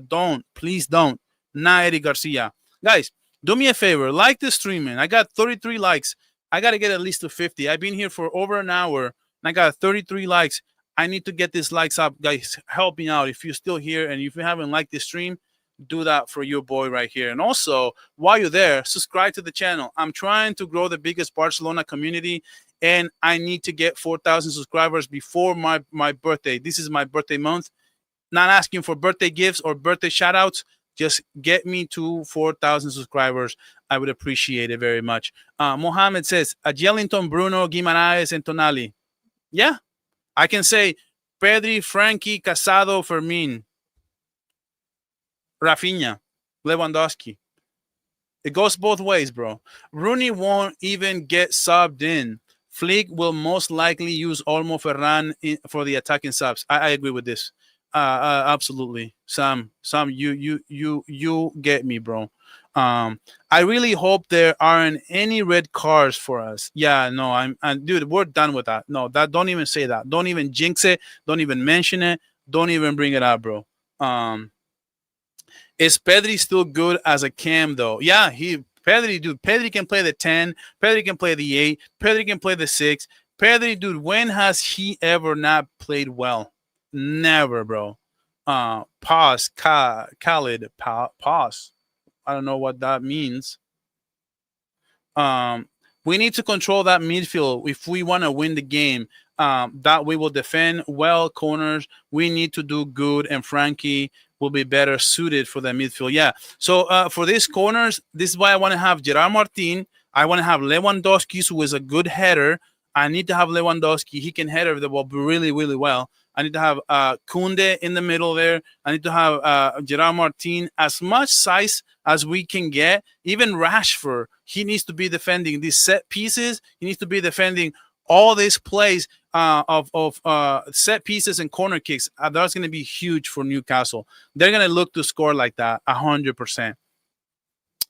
Please don't. Not Eddie Garcia. Guys, do me a favor. Like the stream, man. I got 33 likes. I got to get at least to 50. I've been here for over an hour, and I got 33 likes. I need to get these likes up. Guys, help me out. If you're still here and if you haven't liked this stream, do that for your boy right here. And also, while you're there, subscribe to the channel. I'm trying to grow the biggest Barcelona community, and I need to get 4,000 subscribers before my birthday. This is my birthday month. Not asking for birthday gifts or birthday shout outs. Just get me to 4,000 subscribers. I would appreciate it very much. Mohammed says, a Jellington, Bruno, Guimaraes, and Tonali. Yeah, I can say Pedri, Frankie, Casado, Fermin, Rafinha, Lewandowski. It goes both ways, bro. Rooney won't even get subbed in. Flick will most likely use Olmo Ferran for the attacking subs. I agree with this. Absolutely. Sam, you get me, bro. I really hope there aren't any red cards for us. Yeah, no, dude, we're done with that. No, don't even say that. Don't even jinx it. Don't even mention it. Don't even bring it up, bro. Is Pedri still good as a cam though? Yeah, Pedri can play the 10, Pedri can play the 8, Pedri can play the 6. Pedri, dude, when has he ever not played well? Never, bro. Pause, Khalid, pause. I don't know what that means. We need to control that midfield if we want to win the game. That we will defend well corners. We need to do good, and Frankie will be better suited for the midfield. Yeah. So for these corners, this is why I want to have Gerard Martin. I want to have Lewandowski, who is a good header. I need to have Lewandowski. He can header the ball really, really well. I need to have Kunde in the middle there. I need to have Gerard Martin. As much size as we can get. Even Rashford, he needs to be defending these set pieces. He needs to be defending all these plays of set pieces and corner kicks. That's going to be huge for Newcastle. They're going to look to score like that 100%.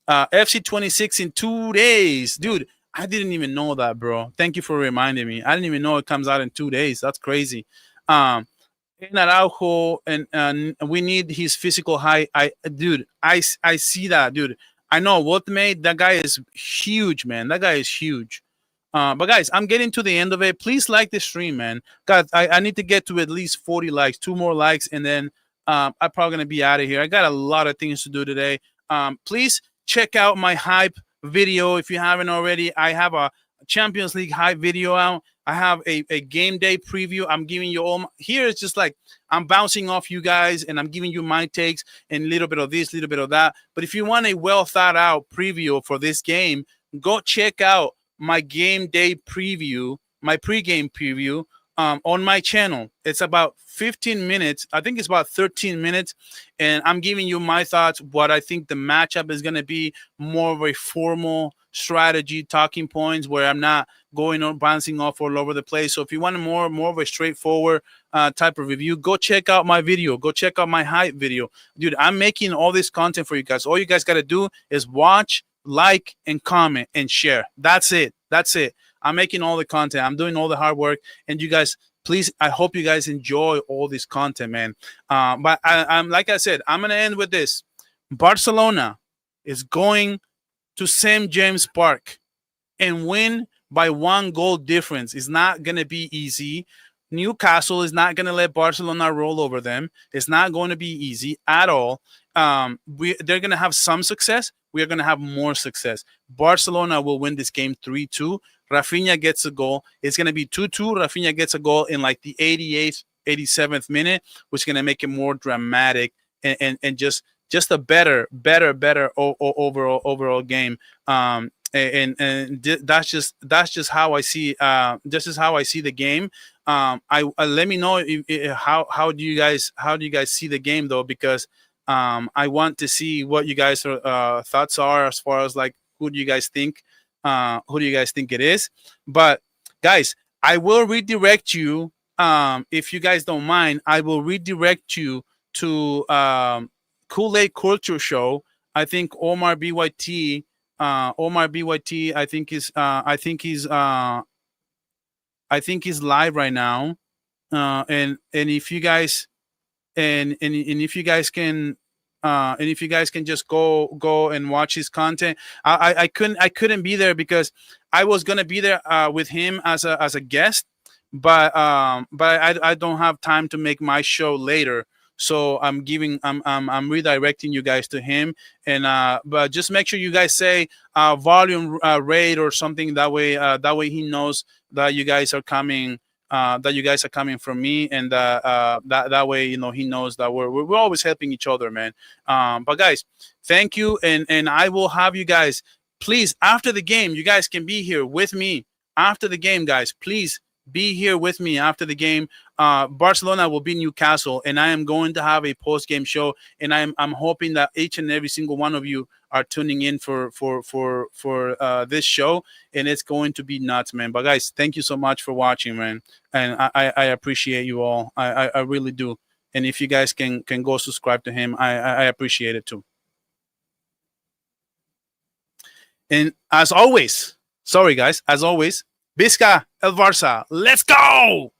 FC 26 in 2 days. Dude, I didn't even know that, bro. Thank you for reminding me. I didn't even know it comes out in 2 days. That's crazy. In Araujo, and we need his physical height. I see that, dude. I know what made that guy is huge, man. That guy is huge. But guys, I'm getting to the end of it. Please like the stream, man. God, I need to get to at least 40 likes, 2 more likes, and then I'm probably gonna be out of here. I got a lot of things to do today. Please check out my hype video if you haven't already. I have a Champions League hype video out. I have a game day preview. I'm giving you all here. It's just like I'm bouncing off you guys and I'm giving you my takes and a little bit of this, a little bit of that. But if you want a well thought out preview for this game, go check out my game day preview, my pregame preview on my channel. It's about 15 minutes. I think it's about 13 minutes. And I'm giving you my thoughts, what I think the matchup is going to be, more of a formal strategy, talking points where I'm not going or bouncing off all over the place. So if you want more of a straightforward type of review, go check out my video. Go check out my hype video. Dude, I'm making all this content for you guys. All you guys got to do is watch, like, and comment and share. That's it. I'm making all the content. I'm doing all the hard work. And you guys, please, I hope you guys enjoy all this content, man. But I'm like I said, I'm going to end with this. Barcelona is going to St. James Park and win by 1 goal difference. It's not going to be easy. Newcastle is not going to let Barcelona roll over them. It's not going to be easy at all. They're going to have some success. We are going to have more success. Barcelona will win this game 3-2. Rafinha gets a goal. It's going to be 2-2. Rafinha gets a goal in like the 88th, 87th minute, which is going to make it more dramatic and just a better overall game. And that's just how I see the game. Let me know how do you guys see the game though, because I want to see what you guys are, thoughts are as far as like who do you guys think it is. But guys, I will redirect you, if you guys don't mind. I will redirect you to Kool-Aid Culture Show. I think Omar BYT. Omar BYT. I think he's live right now. And if you guys and if you guys can and if you guys can just go and watch his content. I couldn't be there because I was gonna be there with him as a guest, but I don't have time to make my show later. So I'm redirecting you guys to him. And but just make sure you guys say volume rate or something, that way he knows that you guys are coming, from me. And that way, he knows that we're always helping each other, man. But guys, thank you. And I will have you guys, please, after the game, you guys can be here with me after the game, guys. Please be here with me after the game. Barcelona will be Newcastle, and I am going to have a post-game show, and I'm hoping that each and every single one of you are tuning in for this show, and it's going to be nuts, man. But guys, thank you so much for watching, man, and I appreciate you all. I really do. And if you guys can go subscribe to him, I appreciate it too. And as always, sorry guys, as always, Visca el Barça, let's go!